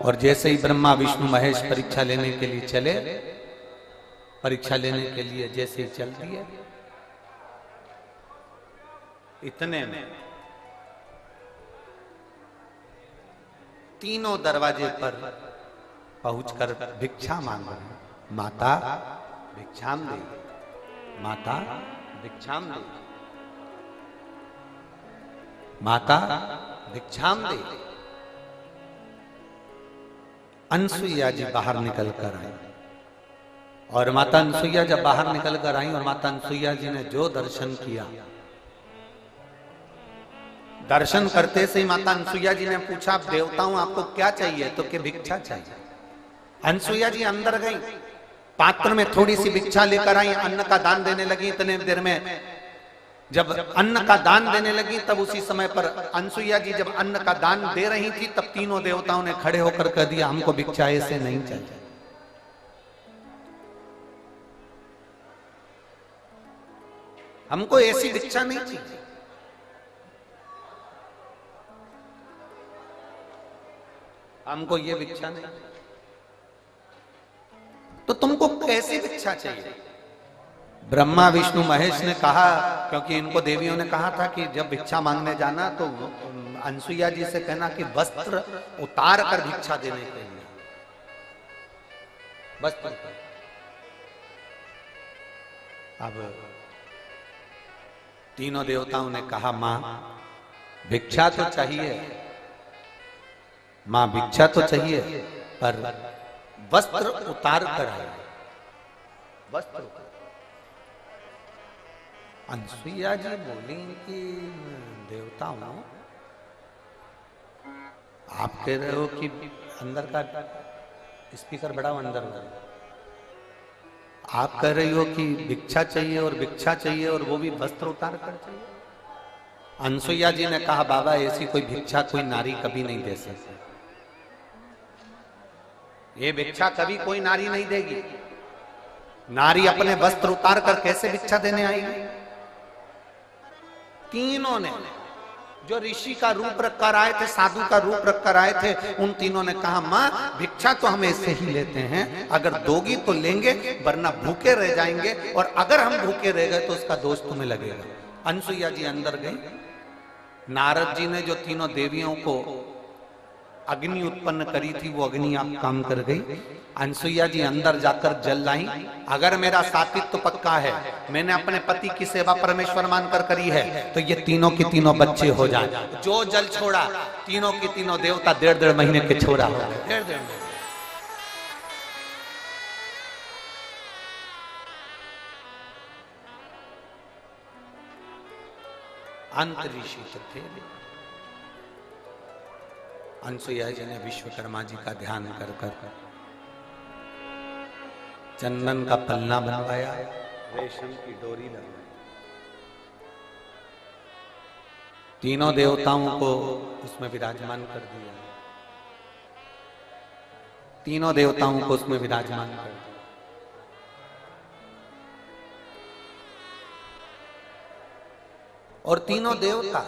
और जैसे ही ब्रह्मा विष्णु महेश परीक्षा लेने के लिए चले, परीक्षा लेने के लिए जैसे ही चल दिए, इतने में तीनों दरवाजे पर पहुंचकर भिक्षा मांग रहे हैं, माता भिक्षाम दे, माता भिक्षाम दे, माता भिक्षाम दे। अनसुईया जी बाहर निकल कर आई। और माता अनसुईया जब बाहर निकल कर आई और माता अनसुईया जी ने जो दर्शन किया, दर्शन करते से ही माता अनसुईया जी ने पूछा, देवताओं आपको क्या चाहिए? तो कि भिक्षा चाहिए। अनसुईया जी अंदर गई, पात्र में थोड़ी सी भिक्षा लेकर आई, अन्न का दान देने लगी। इतने देर में जब अन्न का दान देने लगी, तब उसी समय पर अनसुईया जी जब अन्न का दान दे रही थी, तब तीनों देवताओं ने खड़े होकर कह दिया, हमको भिक्षा ऐसे नहीं चाहिए, हमको ऐसी भिक्षा नहीं चाहिए। हमको ये भिक्षा नहीं, तो तुमको कैसी भिक्षा चाहिए? ब्रह्मा विष्णु महेश ने कहा, क्योंकि इनको देवियों ने कहा था कि जब भिक्षा मांगने जाना तो अनसुईया जी से कहना कि वस्त्र उतार कर भिक्षा देने के लिए, वस्त्र। अब तीनों देवताओं ने कहा, मां भिक्षा तो चाहिए, मां भिक्षा तो चाहिए, पर वस्त्र उतार कर आए। वस्त्र अनसुईया जी बोली कि देवताओं, आप कह रहे हो कि अंदर का स्पीकर बढ़ाओ, अंदर आप कह रही हो कि भिक्षा चाहिए और भिक्षा चाहिए और वो भी वस्त्र उतार कर चाहिए। अनसुईया जी ने कहा, बाबा ऐसी कोई भिक्षा कोई नारी कभी नहीं दे सकती, ये भिक्षा कभी कोई नारी नहीं देगी। नारी अपने वस्त्र उतार कर कैसे भिक्षा देने आएगी? तीनों ने, जो ऋषि का रूप रख कर आए थे, साधु का रूप रख कर आए थे, उन तीनों ने कहा, मां भिक्षा तो हम ऐसे ही लेते हैं, अगर दोगी तो लेंगे, वरना भूखे रह जाएंगे, और अगर हम भूखे रह गए तो उसका दोष तुम्हें लगेगा। अनसुईया जी अंदर गई। नारद जी ने जो तीनों देवियों को अग्नि उत्पन्न करी थी, वो अग्नि आप काम कर गई। अनसुईया जी अंदर जाकर जल लाई। अगर मेरा सात्विक तो पक्का है, मैंने अपने पति की सेवा परमेश्वर मानकर करी है, तो ये तीनों के तीनों बच्चे हो जाए। जो जल छोड़ा, तीनों की तीनों देवता 1.5 महीने के छोड़ा हो गए। 1.5 महीने। अंत ऋषि थे। अनसुईया जी ने विश्वकर्मा जी का ध्यान कर कर चंदन का पलना बनवाया, रेशम की डोरी लगाई, तीनों देवताओं को उसमें विराजमान कर दिया। तीनों देवताओं को उसमें विराजमान कर दिया। और तीनों देवता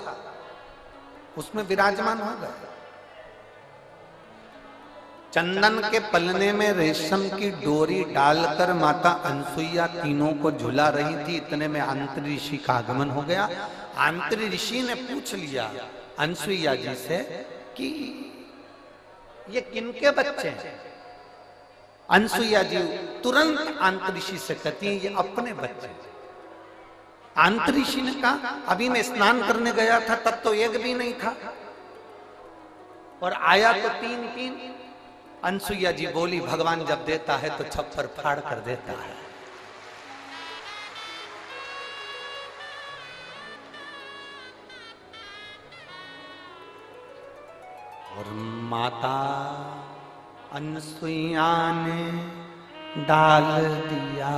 उसमें विराजमान हो गए। चंदन के पलने में रेशम की डोरी डालकर माता अनसुईया तीनों को झुला रही थी। इतने में अंतरी ऋषि का आगमन हो गया। अंतरी ऋषि ने पूछ लिया अनसुईया जी से कि ये किनके बच्चे हैं? अनसुईया जी तुरंत अंतरी ऋषि से कहती है, ये अपने बच्चे। अंतरी ऋषि ने कहा, अभी मैं स्नान करने गया था, तब तो एक भी नहीं था, और आया तो 3। अनसुईया जी बोली, भगवान जब देता है तो छप्पर फाड़ कर देता है। और माता अनसुईया ने डाल दिया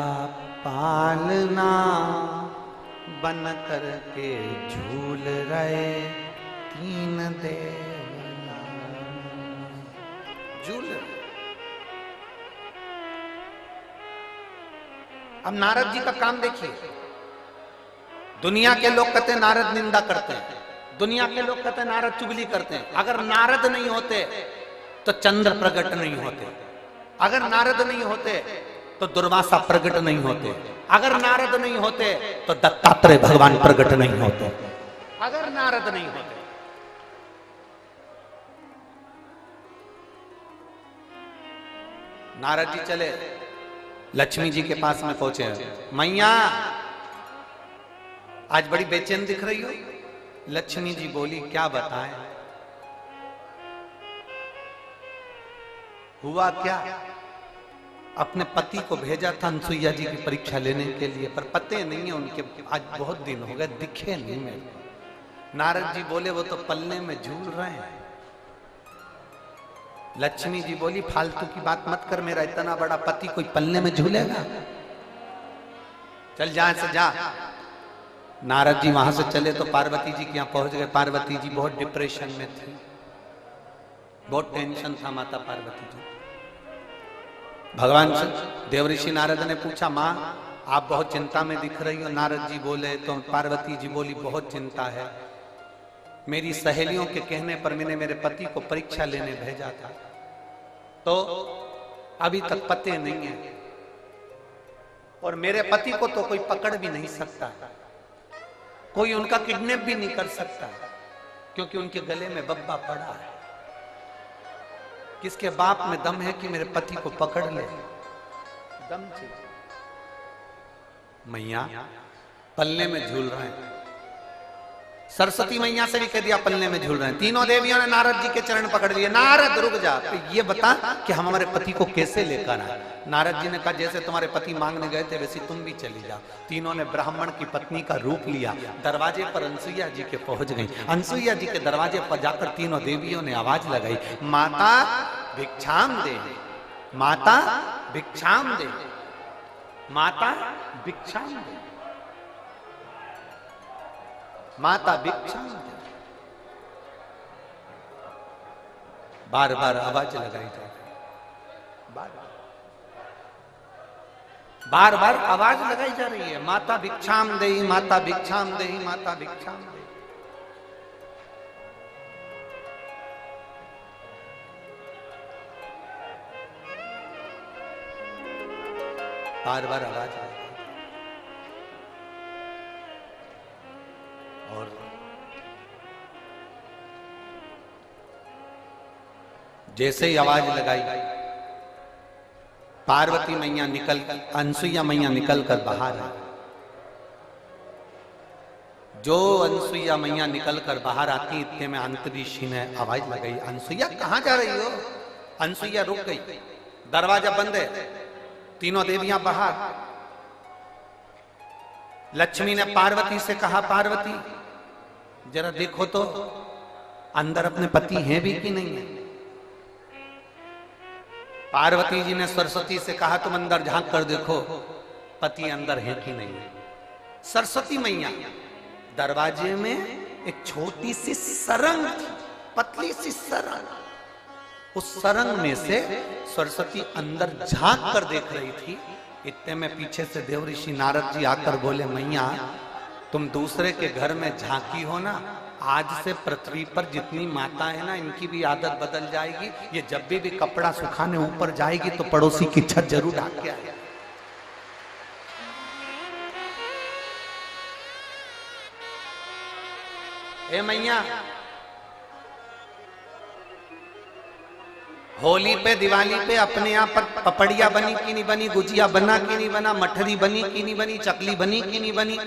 पालना, बन कर के झूल रहे 3 देवता। झूल। अब नारद जी का काम देखिए। दुनिया के लोग कहते हैं नारद निंदा करते हैं, दुनिया के लोग कहते हैं नारद चुगली करते हैं। अगर नारद नहीं होते तो चंद्र प्रकट नहीं होते, अगर नारद नहीं होते तो दुर्वासा प्रकट नहीं होते, अगर नारद नहीं होते तो दत्तात्रेय भगवान प्रकट नहीं होते, अगर नारद नहीं होते। नारद जी चले, लक्ष्मी जी के पास में पहुंचे। मैया आज बड़ी बेचैन दिख रही हो। लक्ष्मी जी बोली, क्या बताएं, हुआ क्या? अपने पति को भेजा था अनसुईया जी की परीक्षा लेने के लिए, पर पते नहीं है उनके, आज बहुत दिन हो गए, दिखे नहीं मेरे को। नारद जी बोले, वो तो पलने में झूल रहे हैं। लक्ष्मी जी बोली, फालतू की बात मत कर, मेरा इतना बड़ा पति कोई पलने में झूलेगा? चल जा से जा। नारद जी वहां से चले तो पार्वती जी के यहाँ पहुंच गए। पार्वती जी बहुत डिप्रेशन में थी, बहुत टेंशन था माता पार्वती जी। भगवान देवऋषि नारद ने पूछा, माँ आप बहुत चिंता में दिख रही हो। नारद जी बोले तो पार्वती जी बोली, बहुत चिंता है, मेरी सहेलियों के कहने पर मैंने मेरे पति को परीक्षा लेने भेजा था, तो अभी तक पते नहीं है, और मेरे पति को तो कोई पकड़ भी नहीं सकता, कोई उनका किडनैप भी नहीं कर सकता, क्योंकि उनके गले में बब्बा पड़ा है। किसके बाप में दम है कि मेरे पति को पकड़ ले? दम चाहिए। मैया पल्ले में झूल रहे हैं। सरस्वती मैया से भी कह दिया पल्ले में झूल रहे हैं। तीनों देवियों ने नारद जी के चरण पकड़ लिए। नारद रुक जा, तो ये बता कि हम हमारे पति को कैसे लेकर आए। नारद जी ने कहा जैसे तुम्हारे पति मांगने गए थे वैसे तुम भी चली जाओ। तीनों ने ब्राह्मण की पत्नी का रूप लिया। दरवाजे पर अनसुईया जी के पहुंच गई। अनसुईया जी के दरवाजे पर जाकर तीनों देवियों ने आवाज लगाई, माता भिक्षाम दे, माता भिक्षाम दे, माता भिक्षाम दे, माता भिक्षाम दे। बार बार आवाज लगाई जा रही, बार बार आवाज लगाई जा रही है, माता भिक्षाम दे, माता भिक्षाम दे, माता भिक्षाम दे। बार बार आवाज लगाई। और जैसे ही आवाज लगाई पार्वती मैया निकल, अनसुईया मैया निकल कर बाहर आई। जो अनसुईया मैया निकल कर बाहर आती इतने में अंतरीषी ने आवाज लगाई, अनसुईया कहां जा रही हो? अनसुईया रुक गई। दरवाजा बंद है, तीनों देवियां बाहर। लक्ष्मी ने पार्वती से कहा, पार्वती जरा देखो तो अंदर अपने पति हैं भी कि नहीं है। पार्वती जी ने सरस्वती से कहा तुम अंदर झांक कर देखो पति अंदर है कि नहीं है। सरस्वती मैया दरवाजे में एक छोटी सी सरंग थी, पतली सी सरंग। उस सरंग में से सरस्वती अंदर झांक कर देख रही थी। इतने में पीछे से देव ऋषि नारद जी आकर बोले, मैया तुम दूसरे के घर में झांकी हो ना, आज से पृथ्वी पर जितनी माता है ना इनकी भी आदत बदल जाएगी। ये जब भी कपड़ा सुखाने ऊपर जाएगी तो पड़ोसी की छत जरूर ढाक के आएगी। ए मैया, होली पे दिवाली पे अपने यहाँ पर पपड़िया बनी कि नहीं बनी, गुजिया बना कि नहीं बना, मठरी बनी कि नहीं बनी, चकली बनी कि नहीं बनी,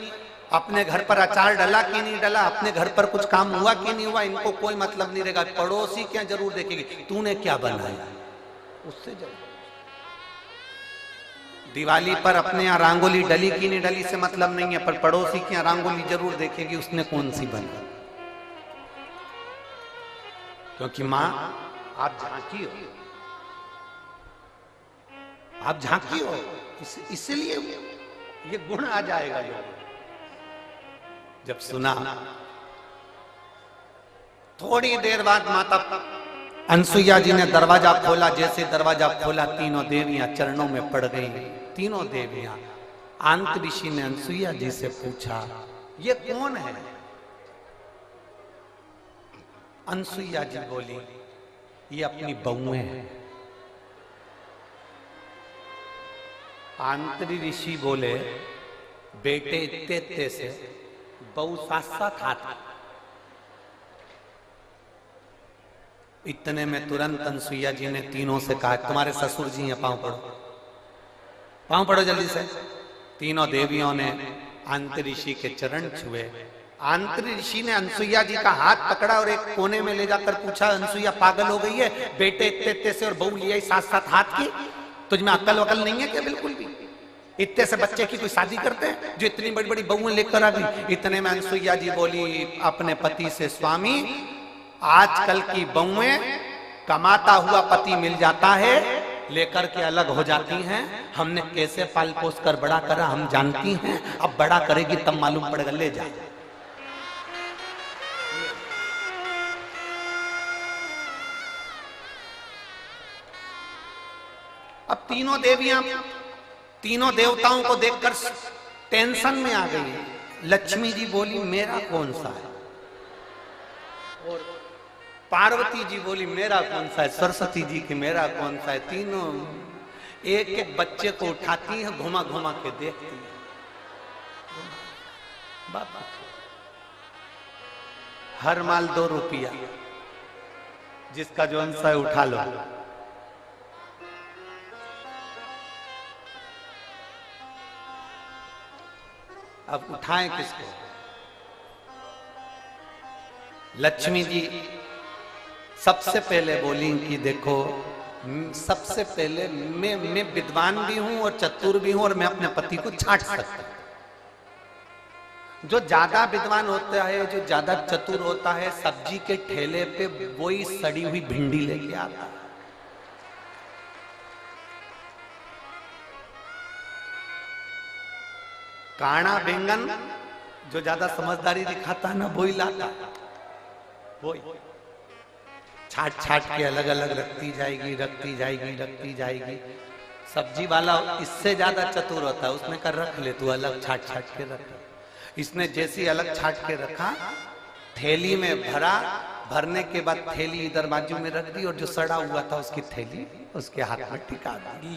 अपने घर पर अचार डला कि नहीं डला, अपने घर पर कुछ काम हुआ कि नहीं हुआ, इनको कोई मतलब नहीं रहेगा। पड़ोसी क्या जरूर देखेगी तूने क्या बनाया, उससे जरूर। दिवाली पर अपने यहाँ रंगोली डली कि नहीं डली से मतलब नहीं है, पर पड़ोसी की यहाँ रंगोली जरूर देखेगी उसने कौन सी बनी। क्योंकि मां आप झांकी हो, आप झांकी हो, इसलिए ये गुण आ जाएगा। लोग जब सुना थोड़ी देर बाद माता अनसुईया जी ने दरवाजा खोला। जैसे दरवाजा खोला तीनों देवियां चरणों में पड़ गई। तीनों देवियां। अंतरीषि ने अनसुईया जी से पूछा ये कौन है? अनसुईया जी बोली ये अपनी बहुएं हैं। आंतरी ऋषि बोले बेटे इत्ते से बहु साथ साथ हाथ। इतने में तुरंत अनसुईया जी ने तीनों से कहा तुम्हारे ससुर जी हैं, पांव पड़ो, पांव पड़ो जल्दी से। तीनों देवियों ने आंतरी ऋषि के चरण छुए। आंतरी ऋषि ने अनसुईया जी का हाथ पकड़ा और एक कोने में ले जाकर पूछा अनसुईया पागल हो गई है? बेटे इत्ते से और बहू लिया साथ साथ हाथ की, तुझमें अक्ल वकल नहीं है क्या? बिल्कुल भी। इतने से बच्चे की कोई शादी करते हैं जो इतनी बड़ी बड़ी बहुएं लेकर आ गई। इतने में अनसुईया जी बोली अपने पति से स्वामी आजकल की बहुएं कमाता हुआ पति मिल जाता है लेकर के अलग हो जाती हैं। हमने कैसे पाल पोस कर बड़ा करा हम जानती हैं, अब बड़ा करेगी तब मालूम पड़ेगा, ले जा। अब तीनों देवियां तीनों देवताओं को देखकर टेंशन में आ गई। लक्ष्मी जी बोली मेरा कौन सा है, और पार्वती जी बोली मेरा कौन सा है, सरस्वती जी की मेरा कौन सा है। तीनों एक एक बच्चे को उठाती है, घुमा घुमा के देखती है। हर माल 2 रुपया, जिसका जो अंश है उठा लो। अब उठाएं किसको? लक्ष्मी जी सबसे पहले बोली कि देखो, सबसे पहले मैं विद्वान भी हूं और चतुर भी हूं और मैं अपने पति को छांट सकता हूं। जो ज्यादा विद्वान होता है, जो ज्यादा चतुर होता है, सब्जी के ठेले पे वही सड़ी हुई भिंडी लेके आता है। काना बैंगन जो ज्यादा समझदारी दिखाता है ना, वही लाता, वही छाट छाट के अलग अलग रखती जाएगी, रखती जाएगी, रखती जाएगी। सब्जी वाला इससे ज्यादा चतुर होता है, उसने कर रख ले, तू अलग छाट छाट के रख। इसने जैसी अलग छाट के रखा, थैली में भरा, भरने के बाद थैली इधर बाजू में रख दी और जो सड़ा हुआ था उसकी थैली उसके हाथ में टिका दी।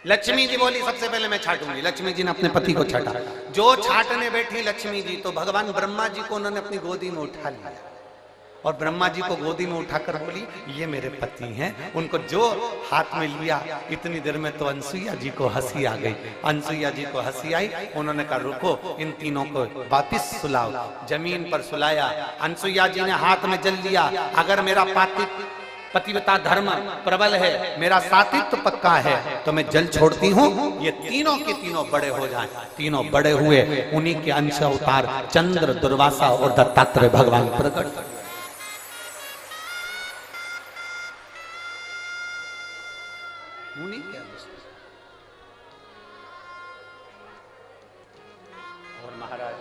लक्ष्मी जी बोली सबसे पहले मैं छाटूंगी। लक्ष्मी जी ने अपने पति को छाटा। जो छाटने बैठी लक्ष्मी जी, तो भगवान ब्रह्मा जी को उन्होंने अपनी गोदी में उठा लिया और ब्रह्मा जी को गोदी में उठाकर बोली ये मेरे पति हैं। उनको जो हाथ में लिया, इतनी देर में तो अनसुईया जी को हंसी आ गई। अनसुईया जी को हंसी आई, उन्होंने कहा रुको, इन तीनों को वापिस सुलाओ। जमीन पर सुलाया। अनसुईया जी ने हाथ में जल लिया, अगर मेरा पतिव्रता धर्म प्रबल है, मेरा सातित्व पक्का है, तो मैं जल छोड़ती हूँ, ये तीनों के तीनों बड़े हो जाएं। तीनों बड़े हुए, उन्हीं के अंश अवतार चंद्र, दुर्वासा और दत्तात्रेय भगवान प्रकट। और महाराज,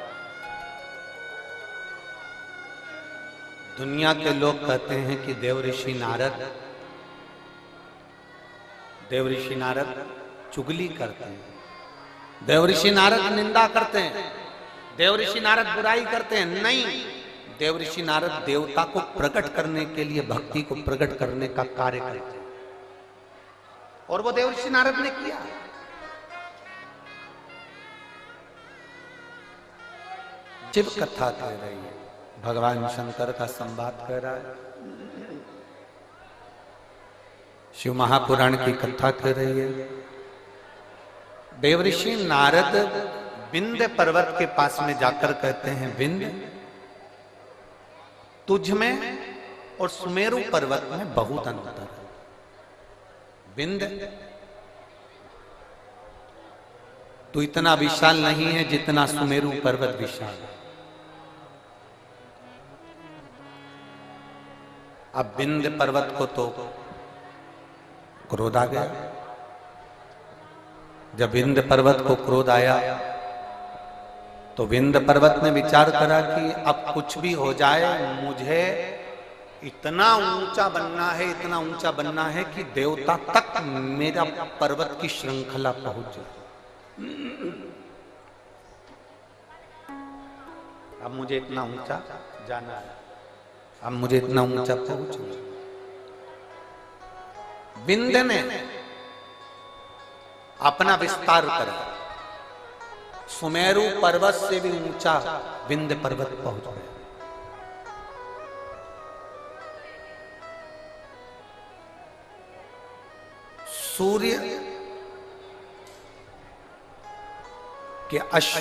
दुनिया के लोग कहते हैं कि देव ऋषि नारद चुगली करते हैं, देव ऋषि नारद निंदा करते हैं, देव ऋषि नारद बुराई करते हैं। नहीं, देव ऋषि नारद देवता को प्रकट करने के लिए, भक्ति को प्रकट करने का कार्य करते हैं, और वो देव ऋषि नारद ने किया। शिव कथा कह रही है, भगवान शंकर का संवाद कह रहा है, शिव महापुराण की कथा कह रही है। देवऋषि नारद विंध्य पर्वत के पास में जाकर कहते हैं, विंध्य तुझ में और सुमेरु पर्वत में बहुत अंतर है। विंध्य तू इतना विशाल नहीं है जितना सुमेरु पर्वत विशाल है। अब विंध्य पर्वत को तो क्रोध आ गया। जब विंध्य पर्वत को क्रोध आया तो विंध्य पर्वत ने विचार करा कि अब कुछ भी हो जाए, मुझे इतना ऊंचा बनना है, इतना ऊंचा बनना है कि देवता तक मेरा पर्वत की श्रृंखला पहुंच जाए। अब मुझे इतना ऊंचा जाना है, अब मुझे इतना ऊंचा पहुंचना। विंध्य ने अपना विस्तार करा, सुमेरु पर्वत से भी ऊंचा विंध्य पर्वत पहुंच गया। सूर्य के अश्व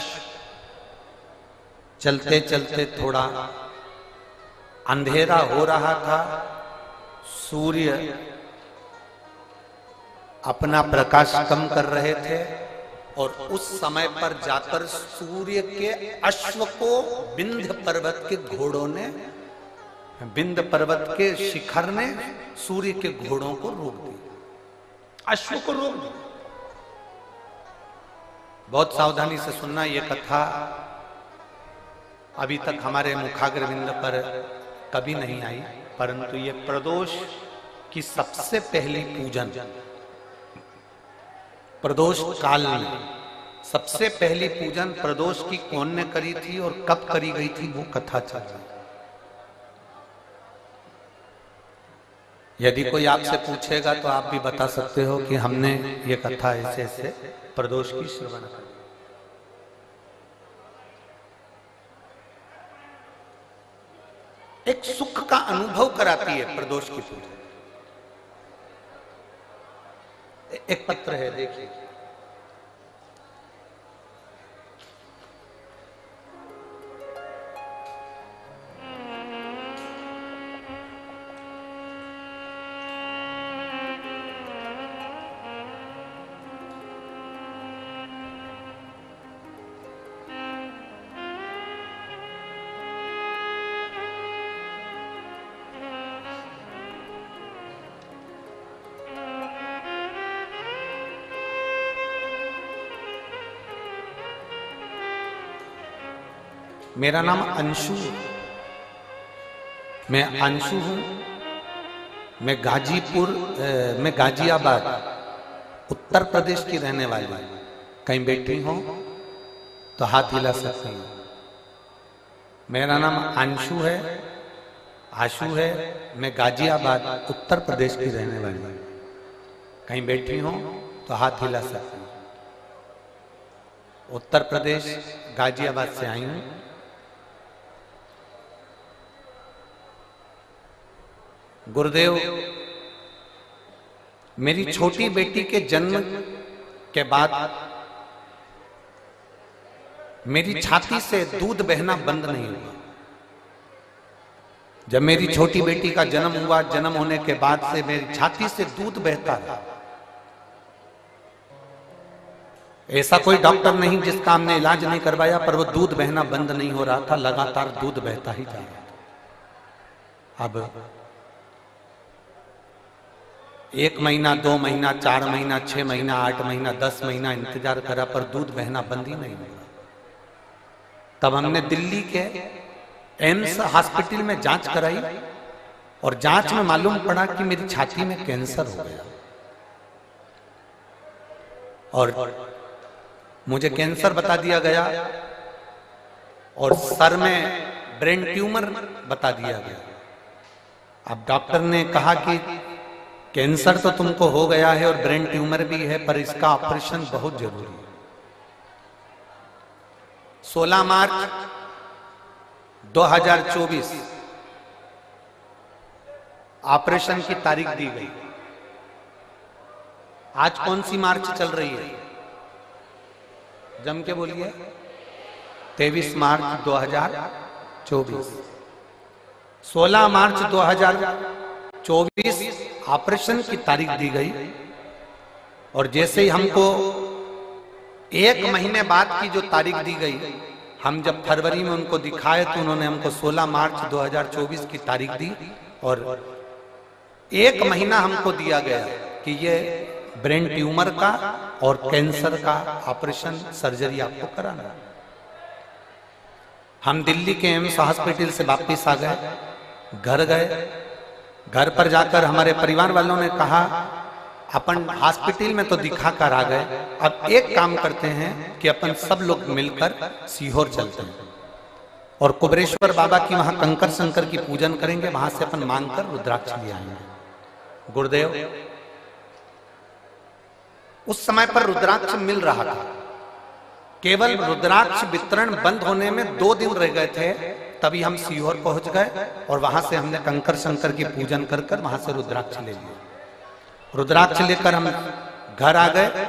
चलते चलते थोड़ा अंधेरा हो रहा था। सूर्य अपना प्रकाश कम कर रहे थे और उस समय पर जाकर सूर्य के अश्व को विंध्य पर्वत के घोड़ों ने, विंध्य पर्वत के शिखर ने सूर्य के घोड़ों को रोक दिया, अश्व को रोक दिया। बहुत सावधानी से सुनना, यह कथा अभी तक हमारे मुखाग्रविंद पर कभी नहीं आई, परंतु ये प्रदोष की सबसे पहली पूजन, प्रदोष काल में सबसे पहली पूजन प्रदोष की कौन ने करी थी और कब करी गई थी, वो कथा चल रही। यदि कोई आपसे पूछेगा तो आप भी बता सकते हो कि हमने ये कथा ऐसे ऐसे प्रदोष की श्रवण करी। एक सुख का अनुभव कराती है प्रदोष की पूजा। एक पत्र है, देखिए। मेरा नाम अंशु, मैं अंशु हूं। मैं गाजियाबाद उत्तर प्रदेश की रहने वाली हूं। कहीं बैठी हो तो हाथ हिला सकते हैं। मेरा नाम अंशु है, आशु है। मैं गाजियाबाद उत्तर प्रदेश की रहने वाली हूं। कहीं बैठी हो तो हाथ हिला सकते हैं। उत्तर प्रदेश गाजियाबाद से आई हूं। गुरुदेव, मेरी छोटी बेटी के जन्म के बाद मेरी छाती से दूध बहना बंद नहीं हुआ। जब मेरी छोटी बेटी का जन्म हुआ, जन्म होने के बाद से मेरी छाती से दूध बहता रहा। ऐसा कोई डॉक्टर नहीं जिसका हमने इलाज नहीं करवाया, पर वो दूध बहना बंद नहीं हो रहा था, लगातार दूध बहता ही जा रहा था। अब 1 महीना, 2 महीना, 4 महीना, 6 महीना, 8 महीना, 10 महीना इंतजार करा, पर दूध बहना बंद ही नहीं हुआ। तब हमने दिल्ली के एम्स हॉस्पिटल में जांच कराई और जांच में मालूम पड़ा कि मेरी छाती में कैंसर हो गया और मुझे कैंसर बता दिया गया और सर में ब्रेन ट्यूमर बता दिया गया। अब डॉक्टर ने कहा कि कैंसर तो तुमको हो गया है और ब्रेन ट्यूमर भी है, पर इसका ऑपरेशन बहुत जरूरी है। 16 मार्च 2024 ऑपरेशन की तारीख दी गई। आज कौन सी मार्च चल रही है? जम के बोलिए। 23 मार्च 2024। 16 मार्च 2024 ऑपरेशन की तारीख दी गई और जैसे ही हमको 1 महीने बाद की जो तारीख दी गई, हम जब फरवरी में उनको दिखाए तो उन्होंने हमको 16 मार्च 2024 की तारीख दी और 1 महीना हमको दिया गया कि ये ब्रेन ट्यूमर का और कैंसर का ऑपरेशन सर्जरी आपको कराना। हम दिल्ली के एम्स हॉस्पिटल से वापिस आ गए, घर गए। घर पर जाकर हमारे परिवार वालों ने कहा अपन हॉस्पिटल में तो दिखा कर आ गए, अब एक काम करते हैं कि अपन सब लोग मिलकर सीहोर चलते हैं और कुबरेश्वर बाबा की वहां कंकर शंकर की पूजन करेंगे, वहां से अपन मांगकर रुद्राक्ष ले आएंगे। गुरुदेव, उस समय पर रुद्राक्ष मिल रहा था। केवल रुद्राक्ष वितरण बंद होने में 2 दिन रह गए थे, तभी हम सीहोर पहुंच गए और वहां से हमने कंकर शंकर की पूजन कर कर वहां से रुद्राक्ष ले लिया। रुद्राक्ष लेकर हम घर आ गए।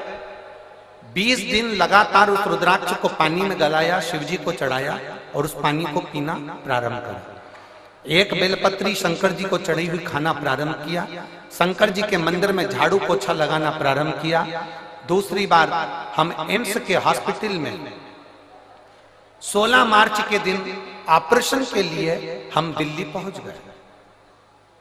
20 दिन लगातार उस रुद्राक्ष को पानी में गलाया, शिवजी को चढ़ाया और उस पानी को पीना प्रारंभ करा। एक बेलपत्री शंकर जी को चढ़ी हुई खाना प्रारंभ किया। शंकर जी के मंदिर में झाड़ू पोछा लगाना प्रारंभ किया। दूसरी बार हम एम्स के हॉस्पिटल में 16 मार्च के दिन ऑपरेशन के लिए हम दिल्ली पहुंच गए।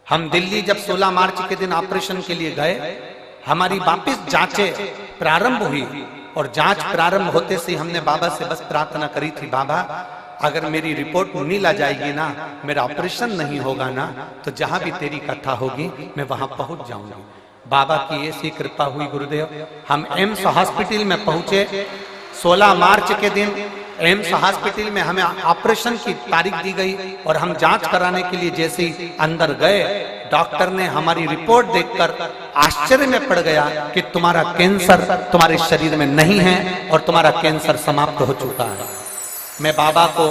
हम दिल्ली जब 16 मार्च के दिन ऑपरेशन के लिए गए, हमारी वापिस जांचें प्रारंभ हुई और जांच प्रारंभ होते से हमने बाबा से बस प्रार्थना करी थी, बाबा अगर मेरी रिपोर्ट नील आ जाएगी ना, मेरा ऑपरेशन नहीं होगा ना, तो जहां भी तेरी कथा होगी मैं वहां पहुंच जाऊंगी। बाबा की ऐसी कृपा हुई गुरुदेव। हम एम्स हॉस्पिटल में पहुंचे 16 मार्च के दिन। एम्स हॉस्पिटल में हमें ऑपरेशन की तारीख दी गई और हम जांच कराने के लिए जैसे ही अंदर गए, डॉक्टर ने हमारी रिपोर्ट देखकर आश्चर्य में पड़ गया कि तुम्हारा कैंसर तुम्हारे शरीर में नहीं है और तुम्हारा कैंसर समाप्त हो चुका है। मैं बाबा को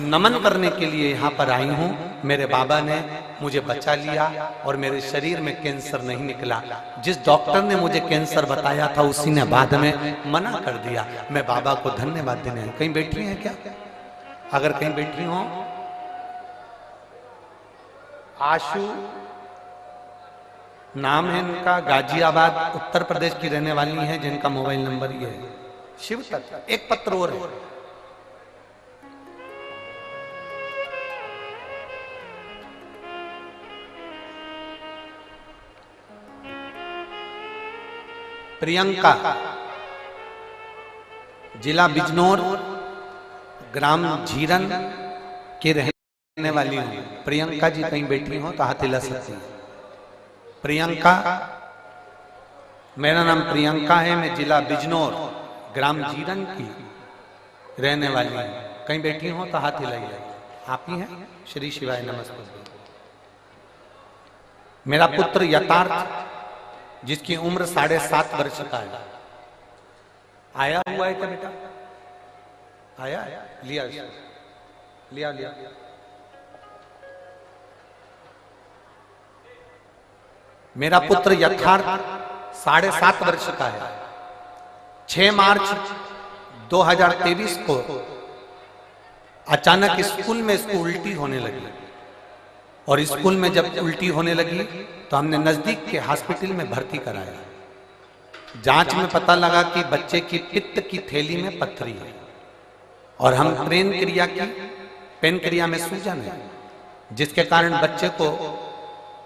नमन करने के लिए यहाँ पर आई हूँ। मेरे बाबा ने मुझे बचा लिया और मेरे शरीर में कैंसर नहीं निकला। जिस डॉक्टर ने मुझे कैंसर बताया था उसी ने बाद में मना कर दिया। मैं बाबा को धन्यवाद देने आई। कहीं बैठी हैं क्या? अगर कहीं बैठी हो, आशु नाम है इनका, गाजियाबाद उत्तर प्रदेश की रहने वाली हैं, जिनका मोबाइल नंबर ये है। शिव तत्व। एक पत्र और है। प्रियंका, जिला बिजनौर, ग्राम झीरन के रहने वाली हूं। प्रियंका जी कहीं बैठी हो तो हाथ हिला सकती है। प्रियंका, मेरा नाम प्रियंका है, मैं जिला बिजनौर ग्राम जीरन की रहने वाली हूं। कहीं बैठी हो तो हाथ हिलाइए। आप ही हैं? श्री शिवाय नमस्ते। मेरा पुत्र यथार्थ, जिसकी उम्र 7.5 वर्ष का है, आया हुआ है क्या बेटा? आया? लिया लिया लिया। मेरा पुत्र यथार्थ 7.5 वर्ष का है। 6 मार्च 2023 को अचानक स्कूल में इसको उल्टी होने लगी, और स्कूल में जब उल्टी होने लगी तो हमने नजदीक के हॉस्पिटल में भर्ती कराया। जांच में पता लगा कि बच्चे की पित्त की थैली में पथरी है, और हम पेन क्रिया में सूजन है, जिसके कारण बच्चे को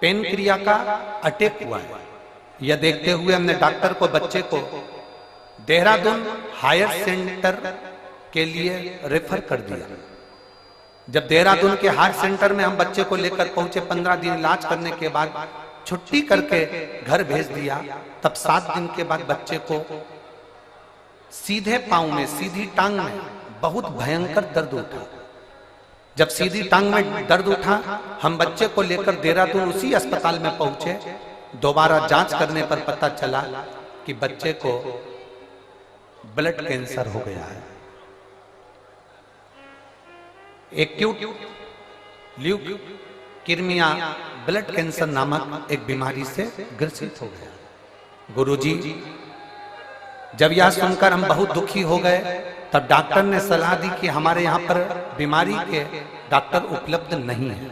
पेन क्रिया का अटैक हुआ है। यह देखते हुए हमने डॉक्टर को बच्चे को देहरादून हायर सेंटर के लिए रेफर कर दिया। जब देहरादून के हायर सेंटर में हम बच्चे को लेकर पहुंचे, 15 दिन इलाज करने के बाद छुट्टी करके घर भेज दिया। तब 7 दिन के बाद बच्चे को सीधे पांव में, सीधी टांग में बहुत भयंकर दर्द उठा। जब सीधी टांग में दर्द उठा, हम बच्चे को लेकर देहरादून उसी अस्पताल में पहुंचे। दोबारा जांच करने पर पता चला कि बच्चे को ब्लड कैंसर हो गया है। एक्यूट ल्यूकेमिया ब्लड कैंसर नामक एक बीमारी से ग्रसित हो गया। गुरुजी, जब यह सुनकर हम बहुत दुखी हो गए, तब डॉक्टर ने सलाह दी कि हमारे यहाँ पर बीमारी के डॉक्टर उपलब्ध नहीं है।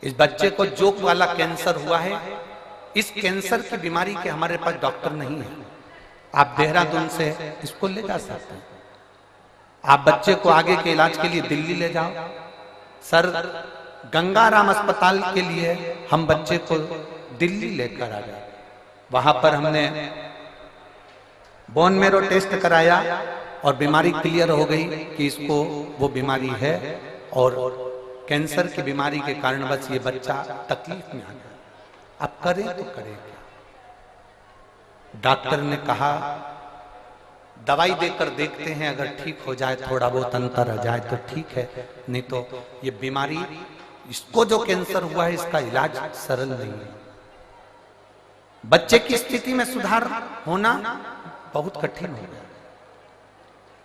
इस बच्चे को जोक वाला कैंसर हुआ है, इस कैंसर की बीमारी के हमारे पास डॉक्टर नहीं है। आप देहरादून से इसको ले जा सकते हैं। आप बच्चे को आगे के इलाज के लिए दिल्ली ले जाओ। सर, गंगाराम अस्पताल के लिए हम बच्चे को दिल्ली लेकर आ गए। वहां पर हमने बोन मेरो टेस्ट कराया और बीमारी क्लियर हो गई कि इसको वो बीमारी है, और कैंसर की बीमारी के कारण बस ये बच्चा तकलीफ में आ गया। अब करें तो करें क्या? डॉक्टर ने कहा दवाई देकर देखते हैं, अगर ठीक हो जाए, थोड़ा बहुत अंतर आ जाए तो ठीक है, नहीं तो ये बीमारी, इसको जो कैंसर हुआ है, इसका इलाज सरल नहीं है। बच्चे की स्थिति में सुधार होना बहुत कठिन हो गया।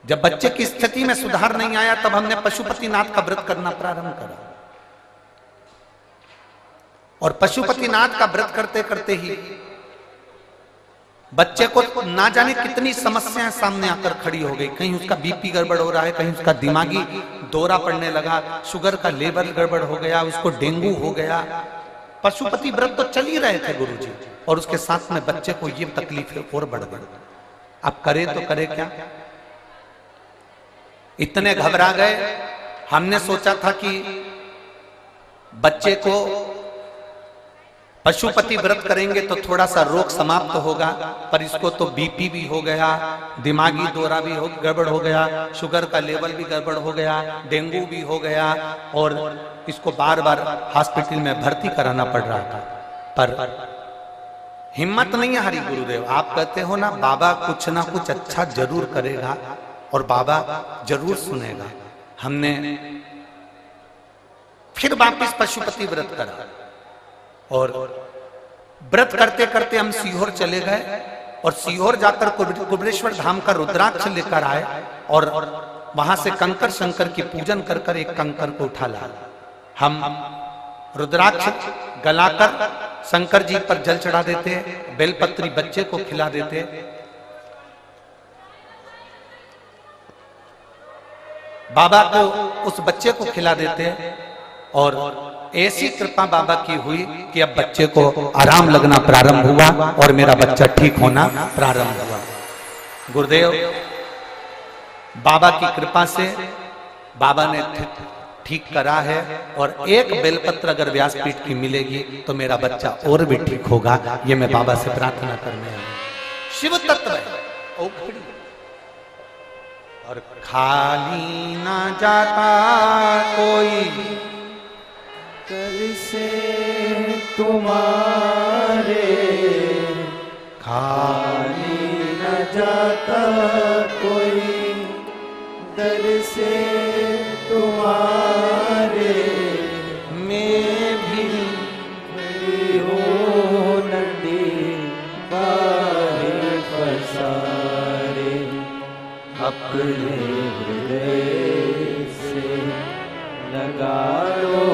जब बच्चे की स्थिति में सुधार नहीं आया, तब हमने पशुपतिनाथ का व्रत करना प्रारंभ करा, और पशुपतिनाथ का व्रत करते करते ही बच्चे को ना जाने कितनी समस्याएं सामने आकर खड़ी हो गई। कहीं उसका बीपी गड़बड़ हो रहा है, कहीं उसका दिमागी दौरा पड़ने लगा, शुगर का लेवल गड़बड़ हो गया, उसको डेंगू हो गया। पशुपति व्रत तो चल ही रहे थे गुरुजी, और उसके साथ में बच्चे को ये तकलीफें और बढ़ गई। अब करे तो करे क्या? इतने घबरा गए। हमने सोचा था कि बच्चे को पशुपति व्रत करेंगे तो थोड़ा सा रोग समाप्त होगा, पर इसको तो बीपी भी हो गया, दिमागी दौरा भी गड़बड़ हो गया, शुगर का लेवल भी गड़बड़ हो गया, डेंगू भी हो गया, और इसको बार बार हॉस्पिटल में भर्ती कराना पड़ रहा था। पर हिम्मत नहीं हारी गुरुदेव। आप कहते हो ना, बाबा कुछ ना कुछ अच्छा जरूर करेगा और बाबा जरूर सुनेगा। हमने फिर वापिस पशुपति व्रत करा, और व्रत करते करते हम सीहोर चले गए, और सीहोर जाकर कुबेरेश्वर धाम का रुद्राक्ष लेकर आए, और वहां से कंकर शंकर की पूजन कर कर एक कंकर को उठा ला। हम रुद्राक्ष गलाकर शंकर जी पर जल चढ़ा देते, बेलपत्री बच्चे को खिला देते। बाबा को उस बच्चे को खिला देते और ऐसी कृपा बाबा की हुई कि अब बच्चे को आराम लगना प्रारंभ हुआ और मेरा बच्चा ठीक होना प्रारंभ हुआ। गुरुदेव बाबा की कृपा से बाबा ने ठीक करा है और एक बेलपत्र अगर व्यासपीठ की मिलेगी तो मेरा बच्चा और भी ठीक होगा। ये मैं बाबा से प्रार्थना करने आया। शिव तत्व है और खाली ना जाता कोई कर से तुम्हारे, खाली न जाता कोई दर से तुम्हारे। मैं भी खड़ी हो नदी बाहे पसारे, अपने हृदय से लगा लो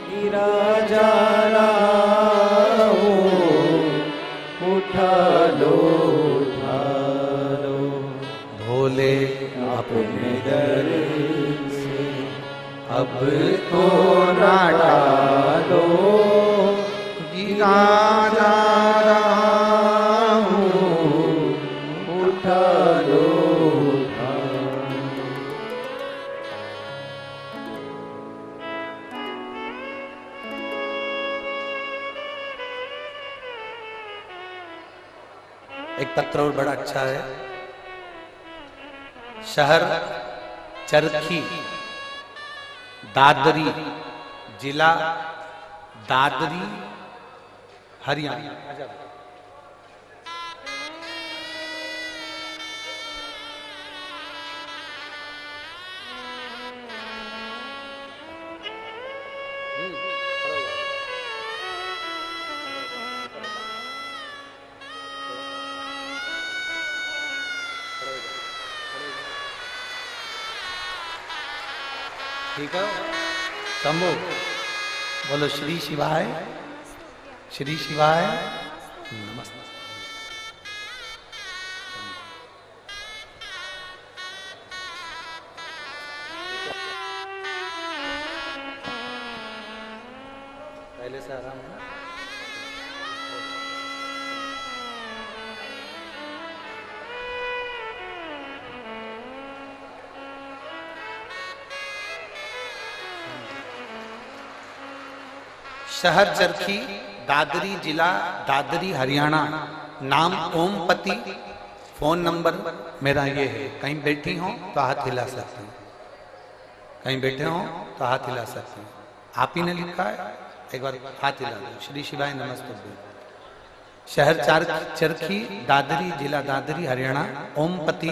गिरा जा रहा हूँ, उठा लो भोले अपने दर से अब तो ना डालो, गिरा जा रहा हूँ, उठा लो। एक पत्र और बड़ा अच्छा है। शहर चरखी, दादरी, जिला दादरी, हरियाणा। ठीक है, शंभो बोलो श्री शिवाय, श्री शिवाय नमस्ते। पहले से आराम है। शहर चरखी, दादरी, जिला दादरी, हरियाणा। नाम ओमपति। फोन नंबर मेरा ये है। कहीं बैठी हो तो हाथ हिला सकते हैं, कहीं बैठे हो तो हाथ हिला सकते हैं। आप ही ने लिखा है, एक बार हाथ हिला दो। श्री शिवाय नमस्ते। शहर चरखी, दादरी, जिला दादरी, हरियाणा। ओमपति।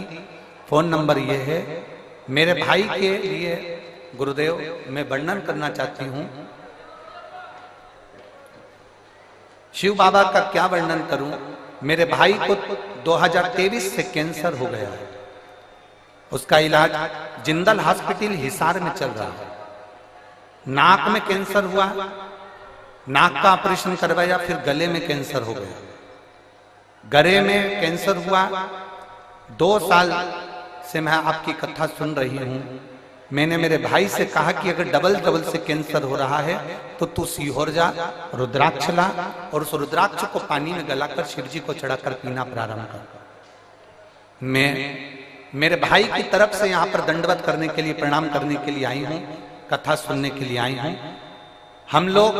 फोन नंबर ये है। मेरे भाई के लिए गुरुदेव मैं वर्णन करना चाहती हूँ। शिव बाबा का क्या वर्णन करूं। मेरे भाई को 2023 से कैंसर हो गया है। उसका इलाज जिंदल हॉस्पिटल हिसार में चल रहा है। नाक में कैंसर हुआ, नाक का ऑपरेशन करवाया, फिर गले में कैंसर हो गया। गले में कैंसर हुआ। 2 साल से मैं आपकी कथा सुन रही हूं। मैंने मेरे भाई से कहा कि अगर डबल से कैंसर हो रहा है तो तू सीहोर जा, रुद्राक्ष ला और उस रुद्राक्ष को पानी में गलाकर शिव जी को चढ़ाकर पीना प्रारंभ कर। मैं मेरे भाई की तरफ से यहाँ पर दंडवत करने के लिए, प्रणाम करने के लिए आई हूँ, कथा सुनने के लिए आई हूँ। हम लोग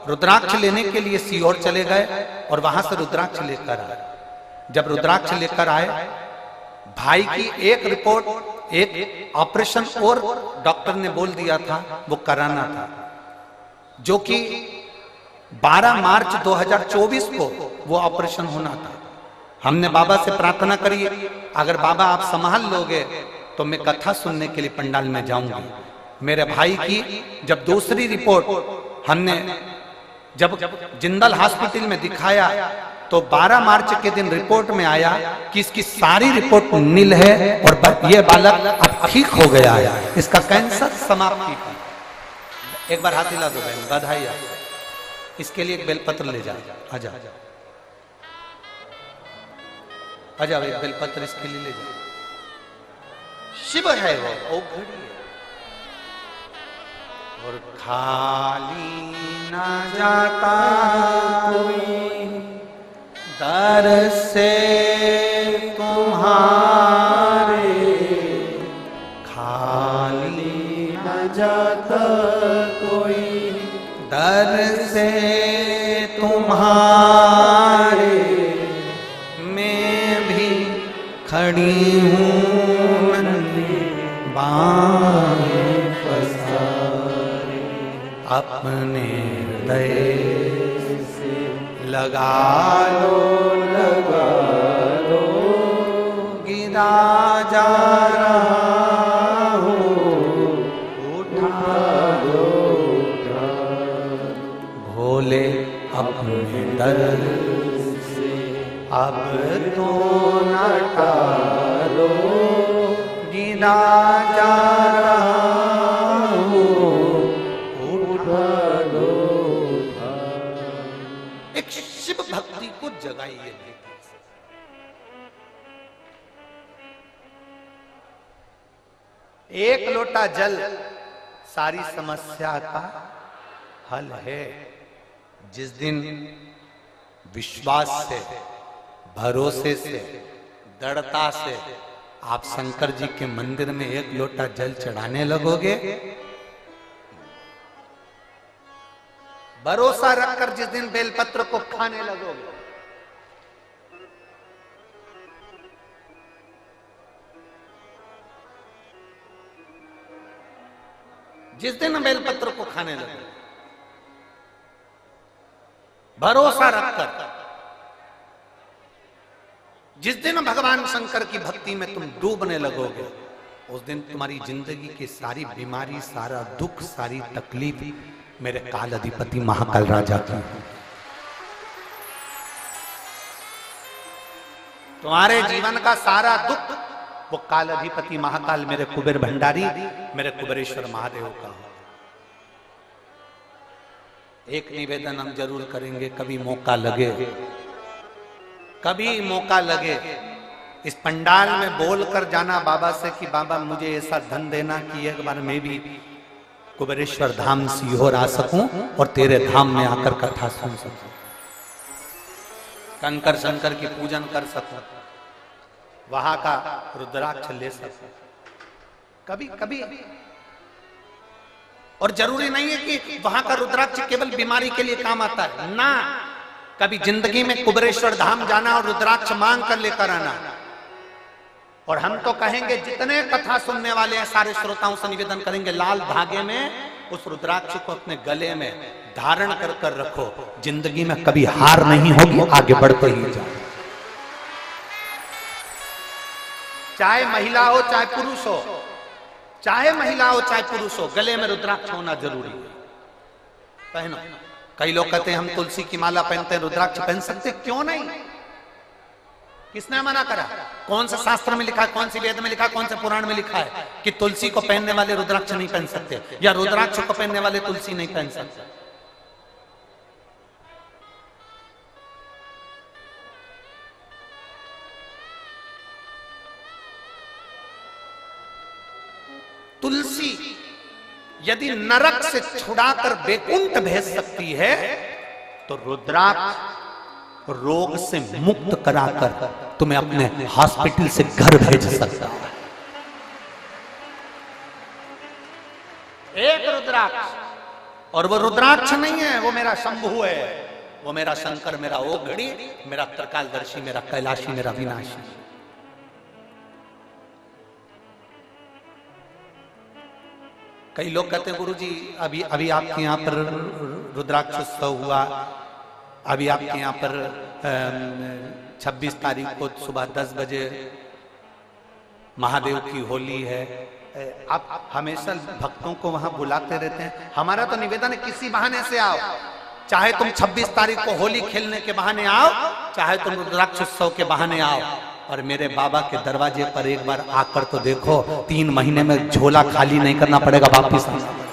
रुद्राक्ष लेने के लिए सीहोर चले गए और वहां से रुद्राक्ष लेकर आए। जब रुद्राक्ष लेकर आए, भाई की एक रिपोर्ट, एक ऑपरेशन और डॉक्टर ने बोल दिया था वो कराना था, जो कि 12 मार्च 2024 को वो ऑपरेशन होना था। हमने बाबा से प्रार्थना करी, अगर बाबा आप संभाल लोगे तो मैं कथा सुनने के लिए पंडाल में जाऊंगी। मेरे भाई की जब दूसरी रिपोर्ट हमने जब जिंदल हॉस्पिटल में दिखाया तो 12 मार्च के दिन रिपोर्ट में आया कि इसकी सारी रिपोर्ट नील है और ये बालक अब ठीक हो गया है, इसका कैंसर समाप्ति की। एक बार हाथ हिला दो बहन, बधाई। इसके लिए एक बेलपत्र ले जाओ, आजा आजा, एक बेलपत्र इसके लिए ले जाओ। शिव है वो घड़ी है, और खाली ना जाता कोई दर से तुम्हारे, खाली न जाता कोई दर से तुम्हारे, मैं भी खड़ी हूँ नन्ही बाहें पसारे, अपने हृदय से लगा लगा लो, गिरा जा रहा हो, उठा लो, भोले अपने दर से अब तो न टालो, गिरा जा रहा हो, उठा लो। एक शिव भक्ति को जगाइए। एक लोटा जल सारी समस्या का हल है। जिस दिन विश्वास से, भरोसे से, दृढ़ता से आप शंकर जी के मंदिर में एक लोटा जल चढ़ाने लगोगे, भरोसा रखकर जिस दिन बेलपत्र को खाने लगोगे, जिस दिन बेलपत्र को खाने लगोगे, भरोसा रखकर जिस दिन भगवान शंकर की भक्ति में तुम डूबने लगोगे, उस दिन तुम्हारी जिंदगी की सारी बीमारी, सारा दुख, सारी तकलीफ मेरे काल अधिपति महाकाल राजा की। तुम्हारे जीवन का सारा दुख वो काल अधिपति महाकाल मेरे कुबेर भंडारी, मेरे कुबेरेश्वर महादेव का हो। एक निवेदन हम जरूर करेंगे, कभी मौका लगे, कभी मौका लगे, इस पंडाल में बोलकर जाना बाबा से कि बाबा मुझे ऐसा धन देना कि एक बार मैं भी कुबेरेश्वर धाम सीहोर आ सकूं और तेरे धाम में आकर कथा सुन सकूं, कंकर शंकर की पूजन कर सकूं, वहां का रुद्राक्ष ले सकूं, कभी कभी। और जरूरी नहीं है कि वहां का रुद्राक्ष केवल बीमारी के लिए काम आता है ना, कभी जिंदगी में कुबेरेश्वर धाम जाना और रुद्राक्ष मांग कर लेकर आना। और हम तो कहेंगे जितने कथा सुनने वाले हैं सारे श्रोताओं से निवेदन करेंगे, लाल धागे में उस रुद्राक्ष को अपने गले में धारण कर कर रखो, जिंदगी में कभी हार नहीं होगी, आगे बढ़ते ही जाओ। चाहे महिला हो चाहे पुरुष हो, चाहे महिला हो चाहे पुरुष हो, गले में रुद्राक्ष होना जरूरी है, पहनो। कई लोग कहते हैं हम तुलसी की माला पहनते हैं, रुद्राक्ष पहन सकते, क्यों नहीं? किसने मना करा? कौन से शास्त्र में लिखा है, कौन सी वेद में लिखा है, कौन से पुराण में लिखा है कि तुलसी को पहनने वाले रुद्राक्ष नहीं पहन सकते, या रुद्राक्ष को पहनने वाले तुलसी नहीं पहन सकते? तुलसी यदि नरक से छुड़ाकर बैकुंठ भेज सकती है, तो रुद्राक्ष रोग से मुक्त कराकर तुम्हें अपने हॉस्पिटल से घर भेज सकता है। एक रुद्राक्ष, और वो रुद्राक्ष नहीं है, वो मेरा शंभु है, वो मेरा शंकर, मेरा ओघड़ी, मेरा त्रिकालदर्शी, मेरा कैलाशी, मेरा विनाशी। कई लोग कहते हैं गुरुजी अभी अभी आपके यहाँ पर रुद्राक्ष उत्सव हुआ, अभी आपके यहाँ पर 26 तारीख को सुबह 10 बजे महादेव की होली है, आप हमेशा भक्तों को वहां बुलाते रहते हैं। हमारा तो निवेदन है किसी बहाने से आओ, चाहे तुम 26 तारीख को होली खेलने के बहाने आओ, चाहे तुम रुद्राक्ष उत्सव के बहाने आओ और मेरे बाबा के दरवाजे पर एक बार आकर तो देखो, 3 महीने में झोला खाली नहीं करना पड़ेगा, वापिस आना पड़ेगा।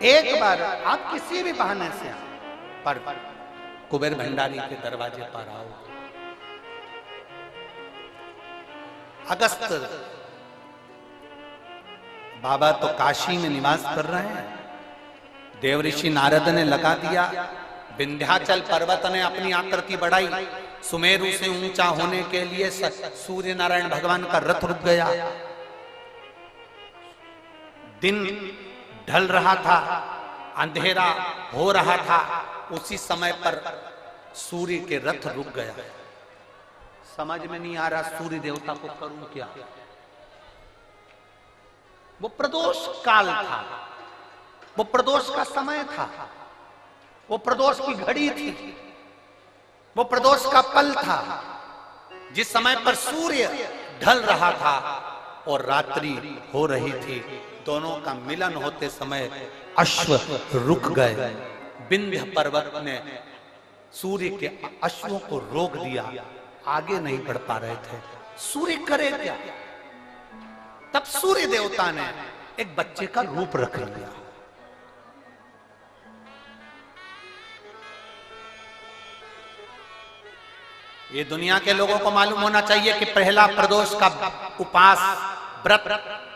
एक बार आप किसी भी बहाने से पर कुबेर भंडारी के दरवाजे पर आओ। अगस्त बाबा तो काशी में निवास कर रहे हैं, देवऋषि नारद ने लगा दिया, विंध्याचल पर्वत ने अपनी आकृति बढ़ाई, सुमेरु से ऊंचा होने के लिए सूर्य नारायण भगवान का रथ रुक गया, दिन ढल रहा था, अंधेरा हो रहा था, उसी समय पर सूर्य के रथ रुक गया। समझ में नहीं आ रहा सूर्य देवता को करूं क्या। वो प्रदोष काल था, वो प्रदोष का समय था, वो प्रदोष की घड़ी थी, वो प्रदोष का पल था, जिस समय पर सूर्य ढल रहा था और रात्रि हो रही थी। दोनों का मिलन होते समय अश्व रुक गए। विंध्य पर्वत ने सूर्य के अश्वों को रोक दिया, आगे नहीं बढ़ पा रहे थे। सूर्य करे क्या? तब सूर्य देवता ने एक बच्चे का रूप रख लिया। ये दुनिया के लोगों को मालूम होना चाहिए कि पहला प्रदोष का उपास व्रत,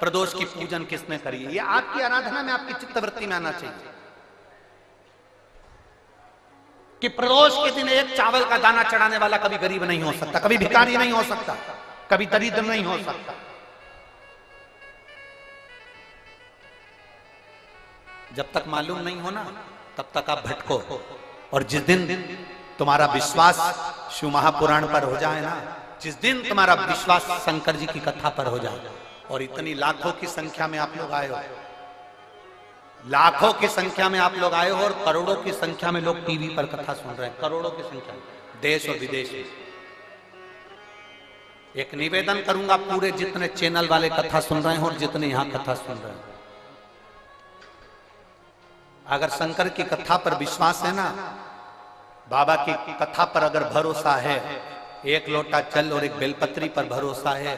प्रदोष की पूजन किसने करी है। ये आपकी आराधना में, आपकी चित्तवृत्ति में आना चाहिए कि प्रदोष के दिन एक चावल का दाना चढ़ाने वाला कभी गरीब नहीं हो सकता, कभी भिखारी नहीं हो सकता, कभी दरिद्र नहीं हो सकता। जब तक मालूम नहीं हो ना, तब तक आप भटको। और जिस दिन तुम्हारा विश्वास शिव महापुराण पर हो जाए ना, जिस दिन तुम्हारा विश्वास शंकर जी की कथा पर हो जाए, और इतनी लाखों की संख्या में आप लोग आए हो, लाखों की संख्या में आप लोग आए हो, और करोड़ों की संख्या में लोग टीवी पर कथा सुन रहे हैं, करोड़ों की संख्या में, देश और विदेश में। एक निवेदन करूंगा, पूरे जितने चैनल वाले कथा सुन रहे हैं और जितने यहां कथा सुन रहे हैं, अगर शंकर की कथा पर विश्वास है ना, बाबा की कथा पर अगर भरोसा है, एक लोटा जल और एक बेलपत्री पर भरोसा है,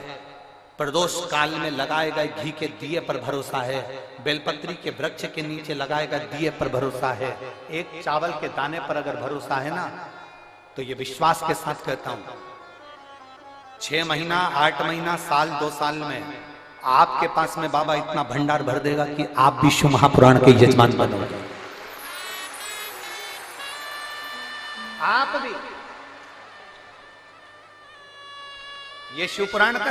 प्रदोष काल में लगाए गए घी के दिए पर भरोसा है, बेलपत्री के वृक्ष के नीचे लगाए गए दिए पर भरोसा है, एक चावल के दाने पर अगर भरोसा है ना, तो ये विश्वास के साथ कहता हूं, 6 महीना, 8 महीना, साल, 2 साल में आपके पास में बाबा इतना भंडार भर देगा कि आप भी शिव महापुराण के यजमान बनोगे। आप भी ये शिवपुराण का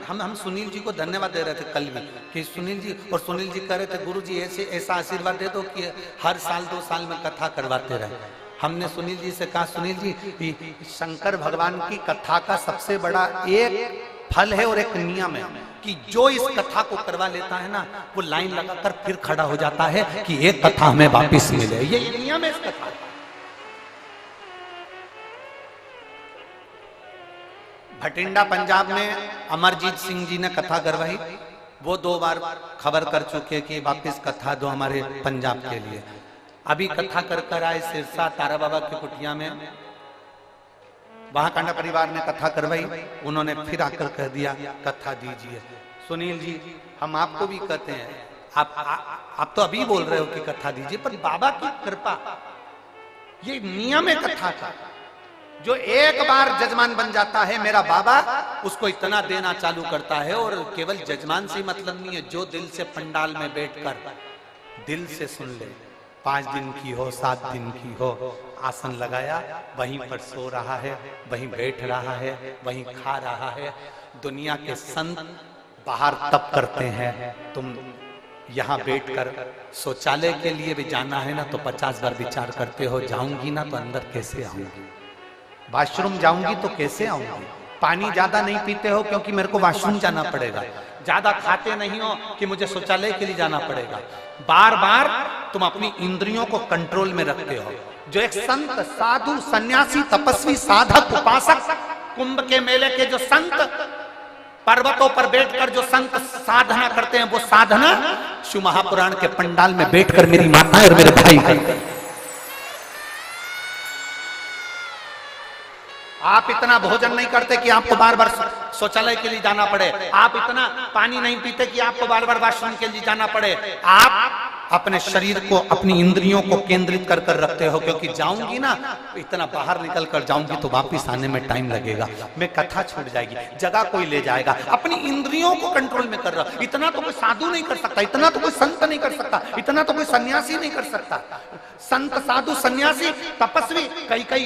हम सुनील जी को धन्यवाद दे रहे थे कल भी, कि सुनील जी, और सुनील जी कह रहे थे गुरु जी ऐसा आशीर्वाद दे दो कि हर साल 2 साल में कथा करवाते रहे। हमने सुनील जी से कहा, सुनील जी शंकर भगवान की कथा का सबसे बड़ा एक फल है और एक नियम है कि जो इस कथा को करवा लेता है ना, वो लाइन लगाकर फिर खड़ा हो जाता है कि एक कथा हमें वापिस मिले। ये नियम है इस कथा। भटिंडा पंजाब में अमरजीत सिंह जी ने कथा करवाई, वो 2 बार खबर कर चुके कि वापिस कथा दो हमारे पंजाब के लिए। अभी कथा कर आए सिरसा तारा बाबा की कुटिया में, वहां कांडा परिवार ने कथा करवाई, उन्होंने फिर आकर कह दिया कथा दीजिए। सुनील जी, हम आपको भी कहते हैं, आप तो अभी बोल रहे हो कि कथा दीजिए, पर बाबा की कृपा, ये नियम है कथा का। जो एक बार जजमान बन जाता है मेरा बाबा, उसको इतना देना चालू करता है। और केवल जजमान से मतलब नहीं है, जो दिल से पंडाल में बैठकर दिल से सुन ले, 5 दिन की हो, 7 दिन की हो, आसन लगाया, वहीं पर सो रहा है, वहीं बैठ रहा है, वहीं खा रहा है। दुनिया के संत बाहर तप करते हैं, तुम यहाँ बैठकर शौचालय के लिए भी जाना है ना, तो 50 बार विचार करते हो, जाऊंगी ना तो अंदर कैसे आऊंगी। वॉशरूम जाऊंगी तो कैसे आऊंगी? पानी ज्यादा नहीं पीते हो क्योंकि मेरे को वॉशरूम जाना पड़ेगा। ज्यादा खाते नहीं हो कि मुझे शौचालय के लिए जाना पड़ेगा। बार बार तुम अपनी इंद्रियों को कंट्रोल में रखते हो। जो एक संत, साधु, सन्यासी, तपस्वी, साधक, उपासक, कुंभ के मेले के जो संत, पर्वतों पर बैठकर जो संत साधना करते हैं, वो साधना शिव महापुराण के पंडाल में बैठकर मेरी माता और मेरे भाई करते हैं। आप इतना भोजन नहीं करते कि आपको बार बार शौचालय के लिए जाना पड़े। आप इतना पानी नहीं पीते कि आपको बार बार वॉशरूम के लिए जाना पड़े। आप अपने शरीर को, अपनी इंद्रियों को केंद्रित कर कर रखते हो, क्योंकि जाऊंगी ना, इतना बाहर निकल कर जाऊंगी तो वापिस आने में टाइम लगेगा, मैं कथा छूट जाएगी, जगह कोई ले जाएगा। अपनी इंद्रियों को कंट्रोल में कर रहा। इतना तो कोई साधु नहीं कर सकता, इतना तो कोई संत नहीं कर सकता, इतना तो कोई सन्यासी नहीं कर सकता। संत, साधु, सन्यासी, तपस्वी, कई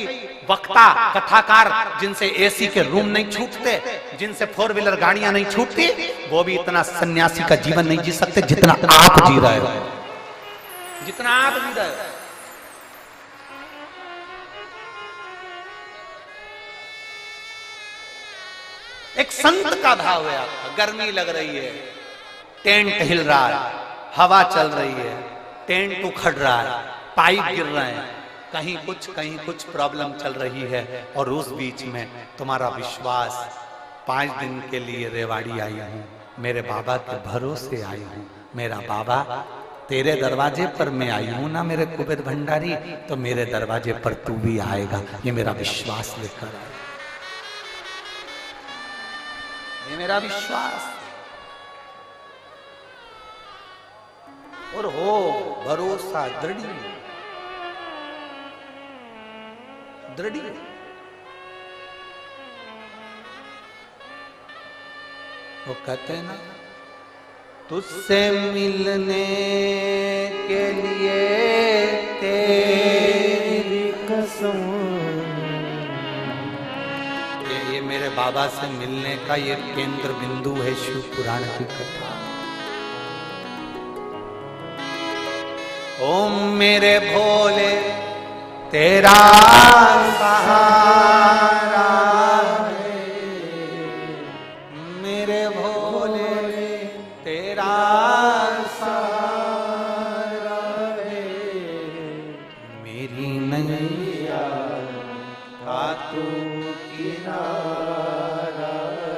वक्ता, कथाकार, जिनसे एसी के रूम नहीं छूटते, जिनसे 4 व्हीलर गाड़ियां नहीं छूटती, वो भी इतना सन्यासी का जीवन नहीं जी सकते जितना आप जी रहे हो, जितना आप जी रहे हो। एक संत का भाव है आपका। गर्मी लग रही है, टेंट हिल रहा है, हवा चल रही है, टेंट उखड़ रहा है, पाइप गिर रहे हैं, कहीं कुछ प्रॉब्लम चल रही है, और उस बीच में तुम्हारा विश्वास, 5 दिन के लिए रेवाड़ी आई हूं, मेरे बाबा के भरोसे आई हूं, मेरा बाबा तेरे दरवाजे पर मैं आई हूं ना मेरे कुबेर भंडारी, तो मेरे दरवाजे पर तू भी आएगा, ये मेरा विश्वास लेकर आए, ये मेरा विश्वास। और हो भरोसा दृढ़, वो कहते हैं ना, तुझसे मिलने के लिए तेरी कसम, ये मेरे बाबा से मिलने का ये केंद्र बिंदु है शिव पुराण की कथा। ओम मेरे भोले तेरा सहारा है, मेरे भोले तेरा सहारा है, मेरी नैया का तू किनारा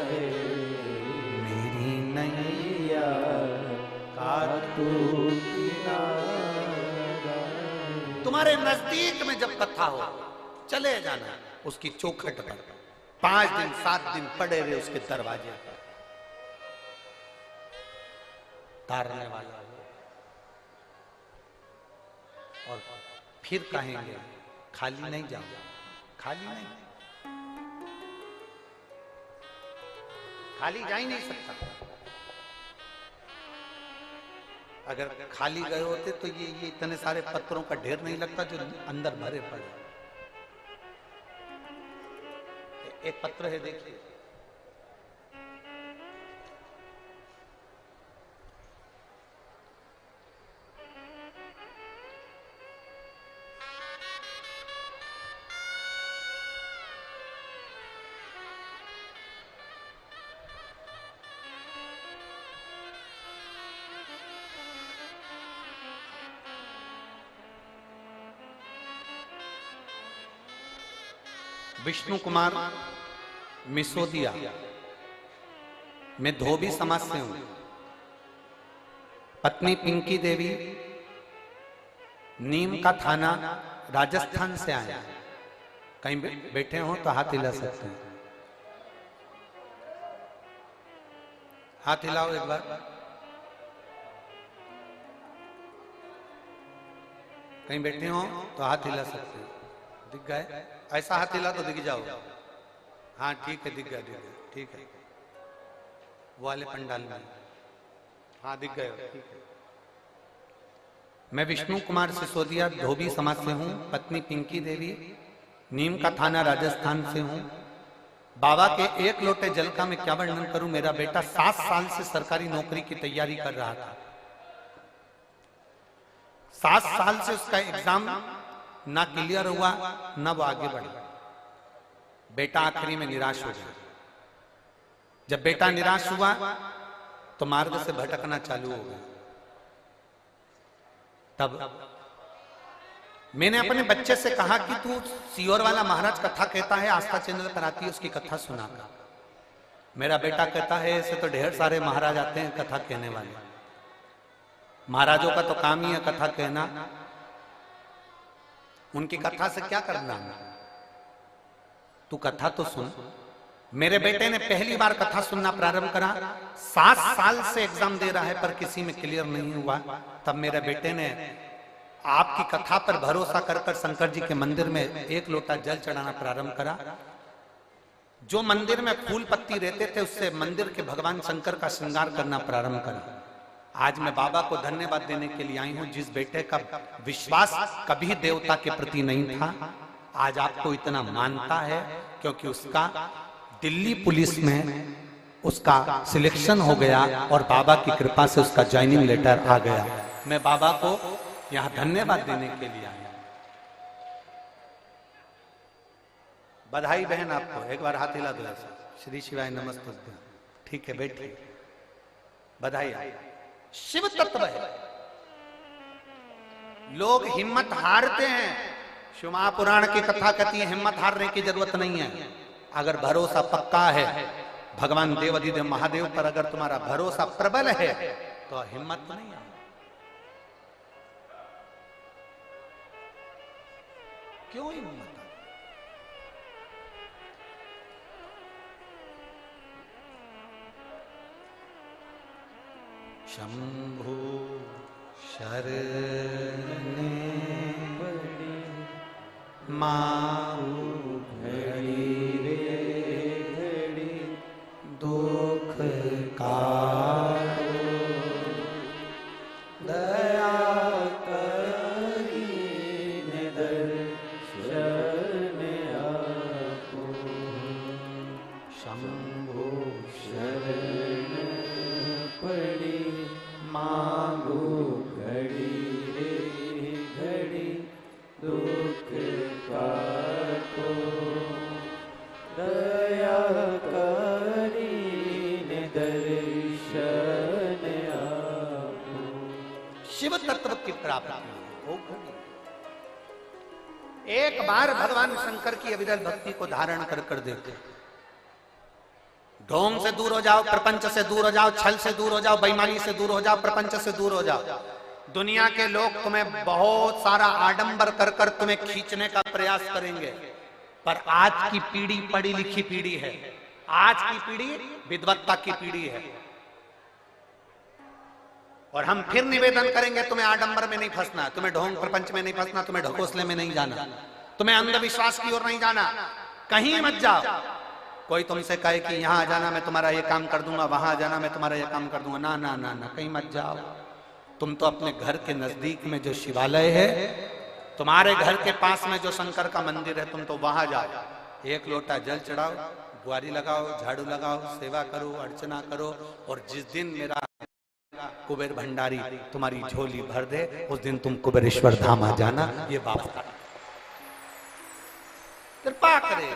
है, मेरी नैया का तू किनारा। तुम्हारे नजदीक में जब कथा हो, चले जाना उसकी चौखट पर, 5 दिन 7 दिन पड़े रहे उसके दरवाजे पर, तारने वाला हो, और फिर कहेंगे खाली नहीं जाओ, खाली नहीं, खाली जा ही नहीं सकता। अगर खाली गए होते तो ये इतने सारे पत्थरों का ढेर नहीं लगता जो अंदर भरे पड़े। एक पत्र है, देखिए, विष्णु कुमार मिसोदिया, मैं धोबी समाज से हूं, पत्नी पिंकी देवी, नीम का थाना, राजस्थान से आए। कहीं बैठे हो तो हाथ हिला सकते हैं, हाथ हिलाओ एक बार। कहीं बैठे हो तो हाथ हिला सकते हैं, दिख गए? ऐसा हाथ हिला तो दिख जाओ। हाँ ठीक है, दिख गया, दिख गया, ठीक है, वो वाले पंडाल में, हाँ दिख गए, ठीक है। मैं विष्णु कुमार सिसोदिया, धोबी समाज से हूँ, पत्नी पिंकी देवी, नीम का थाना, राजस्थान से हूँ। बाबा के 1 लोटे जल का मैं क्या वर्णन करूं। मेरा बेटा 7 साल से सरकारी नौकरी की तैयारी कर रहा था। 7 साल से उसका एग्जाम ना क्लियर हुआ, ना वो आगे बढ़ा। बेटा आखिरी में निराश हो गया। जब बेटा निराश हुआ तो मार्ग से भटकना चालू हो गया। तब मैंने अपने बच्चे से कहा कि तू सीहोर वाला महाराज कथा कहता है, आस्था चैनल पर आती है, उसकी कथा सुना कर। मेरा बेटा कहता है ऐसे तो ढेर सारे महाराज आते हैं कथा कहने वाले, महाराजों का तो काम ही है कथा कहना, उनकी कथा से क्या करना, तू कथा तो सुन। मेरे बेटे ने पहली बार कथा सुनना प्रारंभ करा, 7 साल से एग्जाम दे रहा है पर किसी में क्लियर नहीं हुआ। तब मेरे बेटे ने आपकी कथा पर भरोसा कर कर शंकर जी के मंदिर में 1 लोटा जल चढ़ाना प्रारंभ करा। जो मंदिर में फूल पत्ती रहते थे उससे मंदिर के भगवान शंकर का श्रृंगार करना प्रारंभ करा। आज मैं बाबा को धन्यवाद देने के लिए आई हूं, जिस बेटे का विश्वास कभी देवता के प्रति नहीं था, आज आपको इतना मानता है, क्योंकि उसका दिल्ली पुलिस में उसका सिलेक्शन हो गया और बाबा की कृपा से उसका ज्वाइनिंग लेटर आ गया। मैं बाबा को यहां धन्यवाद देने के लिए आया। बधाई बहन आपको, एक बार हाथ हिला दो ऐसा, श्री शिवाय नमस्ते। ठीक है बैठिए, बधाई। शिव तत्व है, लोग हिम्मत हारते हैं। शिव महापुराण की कथा कहती है हिम्मत हारने की जरूरत नहीं है। अगर भरोसा पक्का है भगवान देवाधिदेव महादेव पर, अगर तुम्हारा भरोसा प्रबल है तो हिम्मत नहीं है। क्यों हिम्मत? शंभु शरणे माऊ घड़ी रे घड़ी दुख काटो, दया करी दर्शन आपो। शंभु शरण पड़ी मांगो घड़ी रे घड़ी दुख काटो, दया करीने दर्शन आपो। शिव तत्व की प्राप्ति हो। एक बार भगवान शंकर की अविरल भक्ति को धारण कर कर देते, ढोंग से दूर हो जाओ, प्रपंच से दूर हो जाओ, छल से दूर हो जाओ, बेईमानी से दूर हो जाओ, प्रपंच से दूर हो जाओ। दुनिया के लोग तुम्हें बहुत सारा आडंबर कर कर तुम्हें खींचने का प्रयास करेंगे, पर आज की पीढ़ी पढ़ी लिखी पीढ़ी है, आज की पीढ़ी विद्वत्ता की पीढ़ी है। और हम फिर निवेदन करेंगे तुम्हें आडंबर में नहीं फंसना, तुम्हें ढोंग प्रपंच में नहीं फंसना, तुम्हें ढकोसले में नहीं जाना, तुम्हें अंधविश्वास की ओर नहीं जाना, कहीं मत जाओ। कोई तुमसे कहे कि यहां आ जाना मैं तुम्हारा ये काम कर दूंगा, वहां आ जाना मैं तुम्हारा ये काम कर दूंगा, ना ना ना ना, कहीं मत जाओ। तुम तो अपने घर के नजदीक में जो शिवालय है, तुम्हारे घर के पास में जो शंकर का मंदिर है, तुम तो वहां जाओ, 1 लोटा जल चढ़ाओ, बुआरी लगाओ, झाड़ू लगाओ, सेवा करो, अर्चना करो, और जिस दिन मेरा कुबेर भंडारी तुम्हारी झोली भर दे, उस दिन तुम कुबेरेश्वर धाम आ जाना। ये बाबा कृपा करे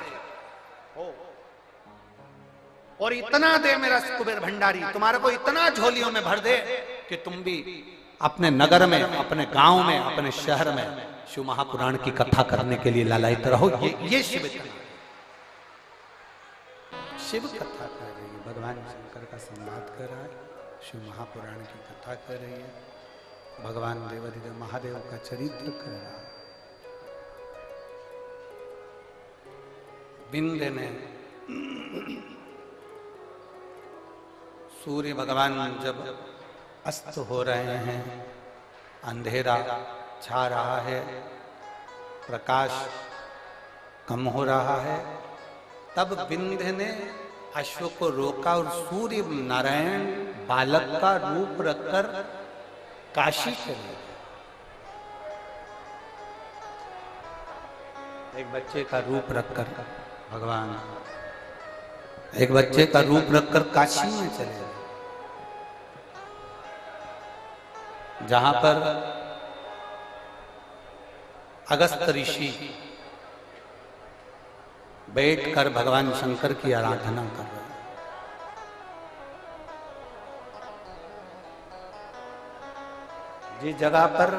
और इतना दे मेरा कुबेर भंडारी, तुम्हारे को इतना झोलियों में भर दे कि तुम भी अपने नगर में, अपने गांव में, अपने शहर में शिव महापुराण की कथा करने के लिए लालायित रहो। ये शिव शिव कथा कर रही है, भगवान शंकर का संवाद कर रहा है, शिव महापुराण की कथा कर रही है, भगवान देवाधिदेव महादेव का चरित्र कर रहा है। विंध्य में सूर्य भगवान जब अस्त हो रहे हैं, अंधेरा छा रहा है, प्रकाश कम हो रहा है, तब विंध्य ने अश्व को रोका और सूर्य नारायण बालक का रूप रखकर काशी चले। एक बच्चे का रूप रखकर भगवान, एक बच्चे का रूप रखकर काशी में चले गए, जहां पर अगस्त ऋषि बैठकर भगवान शंकर की आराधना कर रहे हैं। जिस जगह पर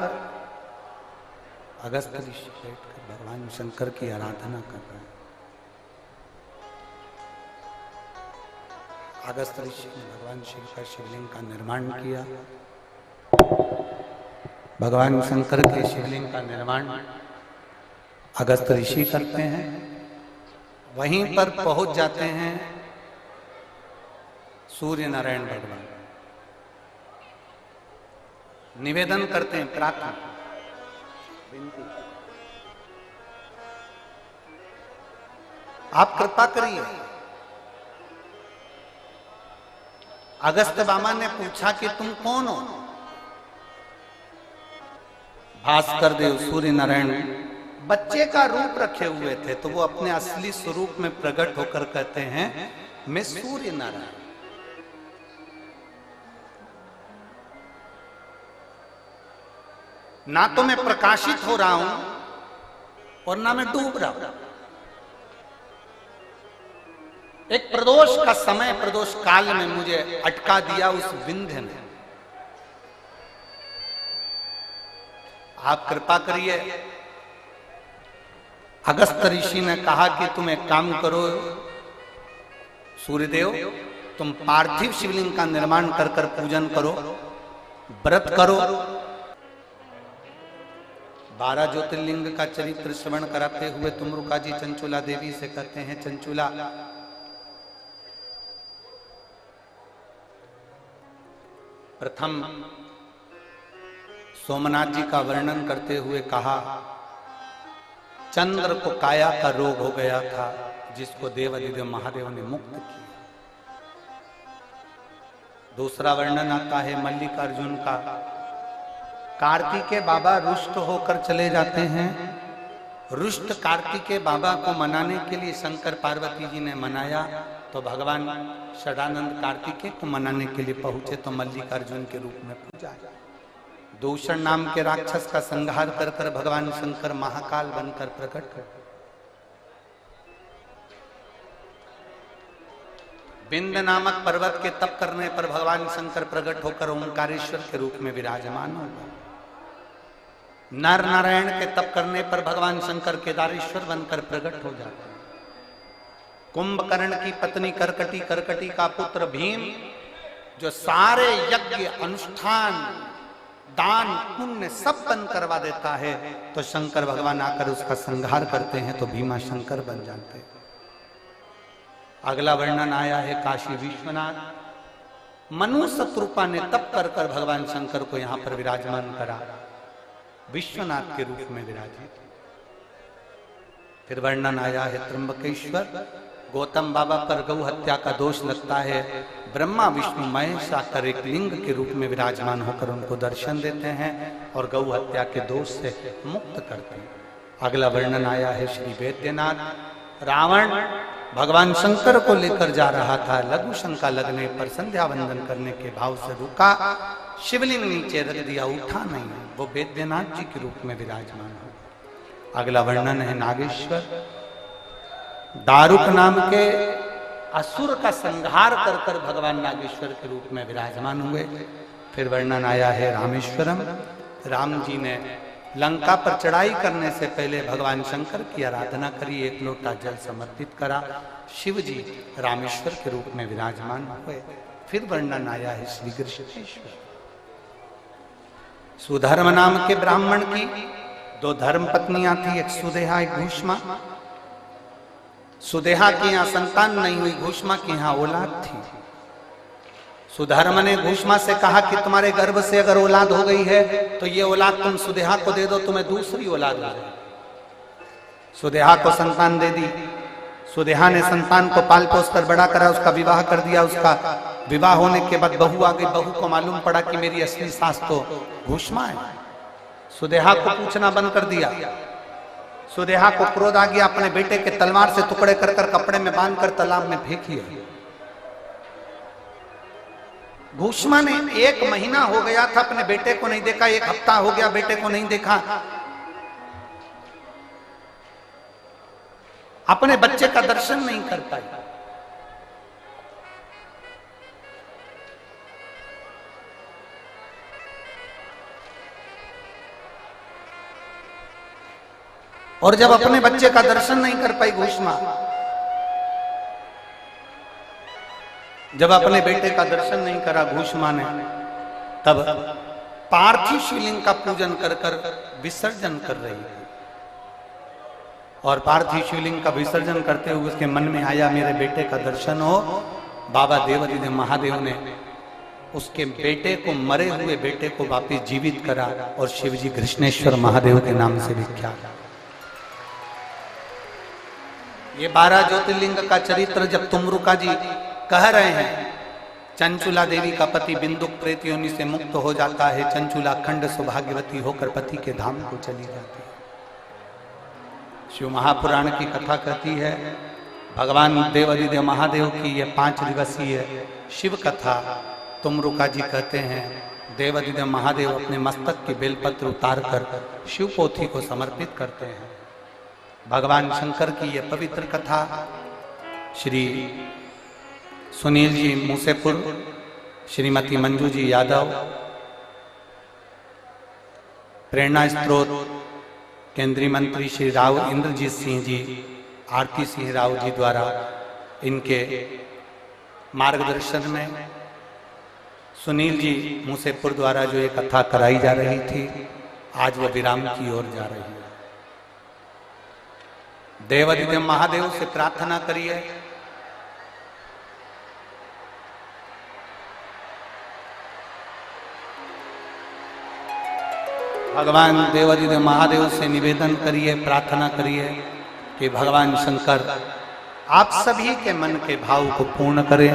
अगस्त ऋषि बैठकर भगवान शंकर की आराधना कर रहे हैं, अगस्त ऋषि ने भगवान शिव का शिवलिंग का निर्माण किया। भगवान शंकर के शिवलिंग का निर्माण अगस्त ऋषि करते हैं। वहीं पर पहुंच जाते हैं सूर्य नारायण भगवान, निवेदन करते हैं, प्रार्थना विनती, आप कृपा करिए। अगस्त बामा ने पूछा कि तुम कौन हो? भास्कर देव सूर्य नारायण बच्चे का रूप रखे हुए थे, तो वो अपने असली स्वरूप में प्रकट होकर कहते हैं मैं सूर्य नारायण। ना तो मैं प्रकाशित हो रहा हूं और ना मैं डूब रहा हूं। एक प्रदोष का समय, प्रदोष काल में मुझे अटका दिया उस विंध्य ने। आप कृपा करिए। अगस्त ऋषि ने कहा कि तुम एक काम करो सूर्यदेव, तुम पार्थिव शिवलिंग का निर्माण कर कर पूजन करो, व्रत करो। 12 ज्योतिर्लिंग का चरित्र श्रवण कराते हुए तुमरुका जी चंचुला देवी से कहते हैं, चंचुला प्रथम सोमनाथ जी का वर्णन करते हुए कहा, चंद्र को काया का रोग हो गया था जिसको देवादिदेव महादेव ने मुक्त किया। दूसरा वर्णन आता है मल्लिकार्जुन का, कार्तिकेय बाबा रुष्ट होकर चले जाते हैं। रुष्ट कार्तिकेय बाबा को मनाने के लिए शंकर पार्वती जी ने मनाया, तो भगवान षडानंद कार्तिकेय को मनाने के लिए पहुंचे तो मल्लिकार्जुन के रूप में पूजा। दूषण नाम के राक्षस का संहार कर कर भगवान शंकर महाकाल बनकर प्रकट हुए। बिंद नामक पर्वत के तप करने पर भगवान शंकर प्रकट होकर ओंकारेश्वर के रूप में विराजमान हो गए। नर नारायण के तप करने पर भगवान शंकर केदारेश्वर बनकर प्रकट हो जाते हैं। कुंभकर्ण की पत्नी करकटी, करकटी का पुत्र भीम, जो सारे यज्ञ अनुष्ठान दान पुण्य सब बंद करवा देता है, तो शंकर भगवान आकर उसका संहार करते हैं, तो भीमा शंकर बन जाते हैं। अगला वर्णन आया है काशी विश्वनाथ, मनु शत्रुपा ने तप कर कर भगवान शंकर को यहां पर विराजमान करा, विश्वनाथ के रूप में विराजित। फिर वर्णन आया है त्र्यंबकेश्वर, गौतम बाबा पर गौ हत्या का दोष लगता है, ब्रह्मा विष्णु महेश आकर एक लिंग के रूप में विराजमान होकर उनको दर्शन देते हैं और गौ हत्या के दोष से मुक्त करते हैं। अगला वर्णन आया है श्री वैद्यनाथ, रावण भगवान शंकर को लेकर जा रहा था, लघु शंका लगने पर संध्या वंदन करने के भाव से रुका, शिवलिंग नीचे रख दिया, उठा नहीं, वो वैद्यनाथ जी के रूप में विराजमान हो। अगला वर्णन है नागेश्वर, दारुक नाम के असुर का संहार कर कर भगवान नागेश्वर के रूप में विराजमान हुए। फिर वर्णन आया है रामेश्वरम, राम जी ने लंका पर चढ़ाई करने से पहले भगवान शंकर की आराधना करी, एक लोटा जल समर्पित करा, शिव जी रामेश्वर के रूप में विराजमान हुए। फिर वर्णन आया है श्री कृष्णेश्वर, सुधर्म नाम के ब्राह्मण की 2 धर्म पत्नियां थी, एक सुदेहा एक घूष्मा। सुदेहा की यहां संतान नहीं हुई, घूष्मा की यहां औलाद थी। सुधर्म ने घूष्मा से कहा कि तुम्हारे गर्भ से अगर औलाद हो गई है तो ये औलाद तुम सुदेहा को दे दो, तुम्हें दूसरी औलाद हो जाए। सुदेहा को संतान दे दी। सुदेहा ने संतान को पाल पोस कर बड़ा करा, उसका विवाह कर दिया। उसका विवाह होने के बाद बहू आ गई। बहू को मालूम पड़ा कि मेरी असली सास तो घूष्मा है। सुदेहा को पूछना बंद कर दिया। सुदेहा को क्रोध आ गया, अपने बेटे के तलवार से टुकड़े कर कर कपड़े में बांधकर तालाब में फेंक दिया। घूष्मा ने 1 महीना हो गया था अपने बेटे को नहीं देखा, 1 हफ्ता हो गया बेटे को नहीं देखा। अपने बच्चे का दर्शन नहीं कर पाई। और जब अपने बच्चे का दर्शन नहीं कर पाई घूस मां, जब अपने बेटे का दर्शन नहीं करा घूस मां ने, तब पार्थिव शिवलिंग का पूजन कर कर विसर्जन कर रही है। और पार्थिव शिवलिंग का विसर्जन करते हुए उसके मन में आया मेरे बेटे का दर्शन हो। बाबा देवादिदेव महादेव ने उसके बेटे को, मरे हुए बेटे को वापिस जीवित करा और शिवजी कृष्णेश्वर महादेव के नाम से विख्यात। ये 12 ज्योतिर्लिंग का चरित्र जब तुमरुका जी कह रहे हैं, चंचुला देवी का पति बिंदुक प्रेत योनि से मुक्त हो जाता है, चंचुला खंड सौभाग्यवती होकर पति के धाम को चली जाती है। शिव महापुराण की कथा कहती है, भगवान देवादिदेव महादेव की यह 5 दिवसीय शिव कथा तुमरुका जी कहते हैं, देवादिदेव महादेव अपने मस्तक के बेलपत्र उतार कर शिव पोथी को समर्पित करते हैं। भगवान शंकर की यह पवित्र कथा श्री सुनील जी मूसेपुर, श्रीमती मंजू जी यादव, प्रेरणा स्त्रोत केंद्रीय मंत्री श्री राव इंद्रजीत सिंह जी, आरती सिंह राव जी द्वारा इनके मार्गदर्शन में सुनील जी मूसेपुर द्वारा जो एक कथा कराई जा रही थी, आज वह विराम की ओर जा रही है। देवादिदेव महादेव से प्रार्थना करिए, भगवान देवादिदेव महादेव से निवेदन करिए, प्रार्थना करिए कि भगवान शंकर आप सभी के मन के भाव को पूर्ण करें।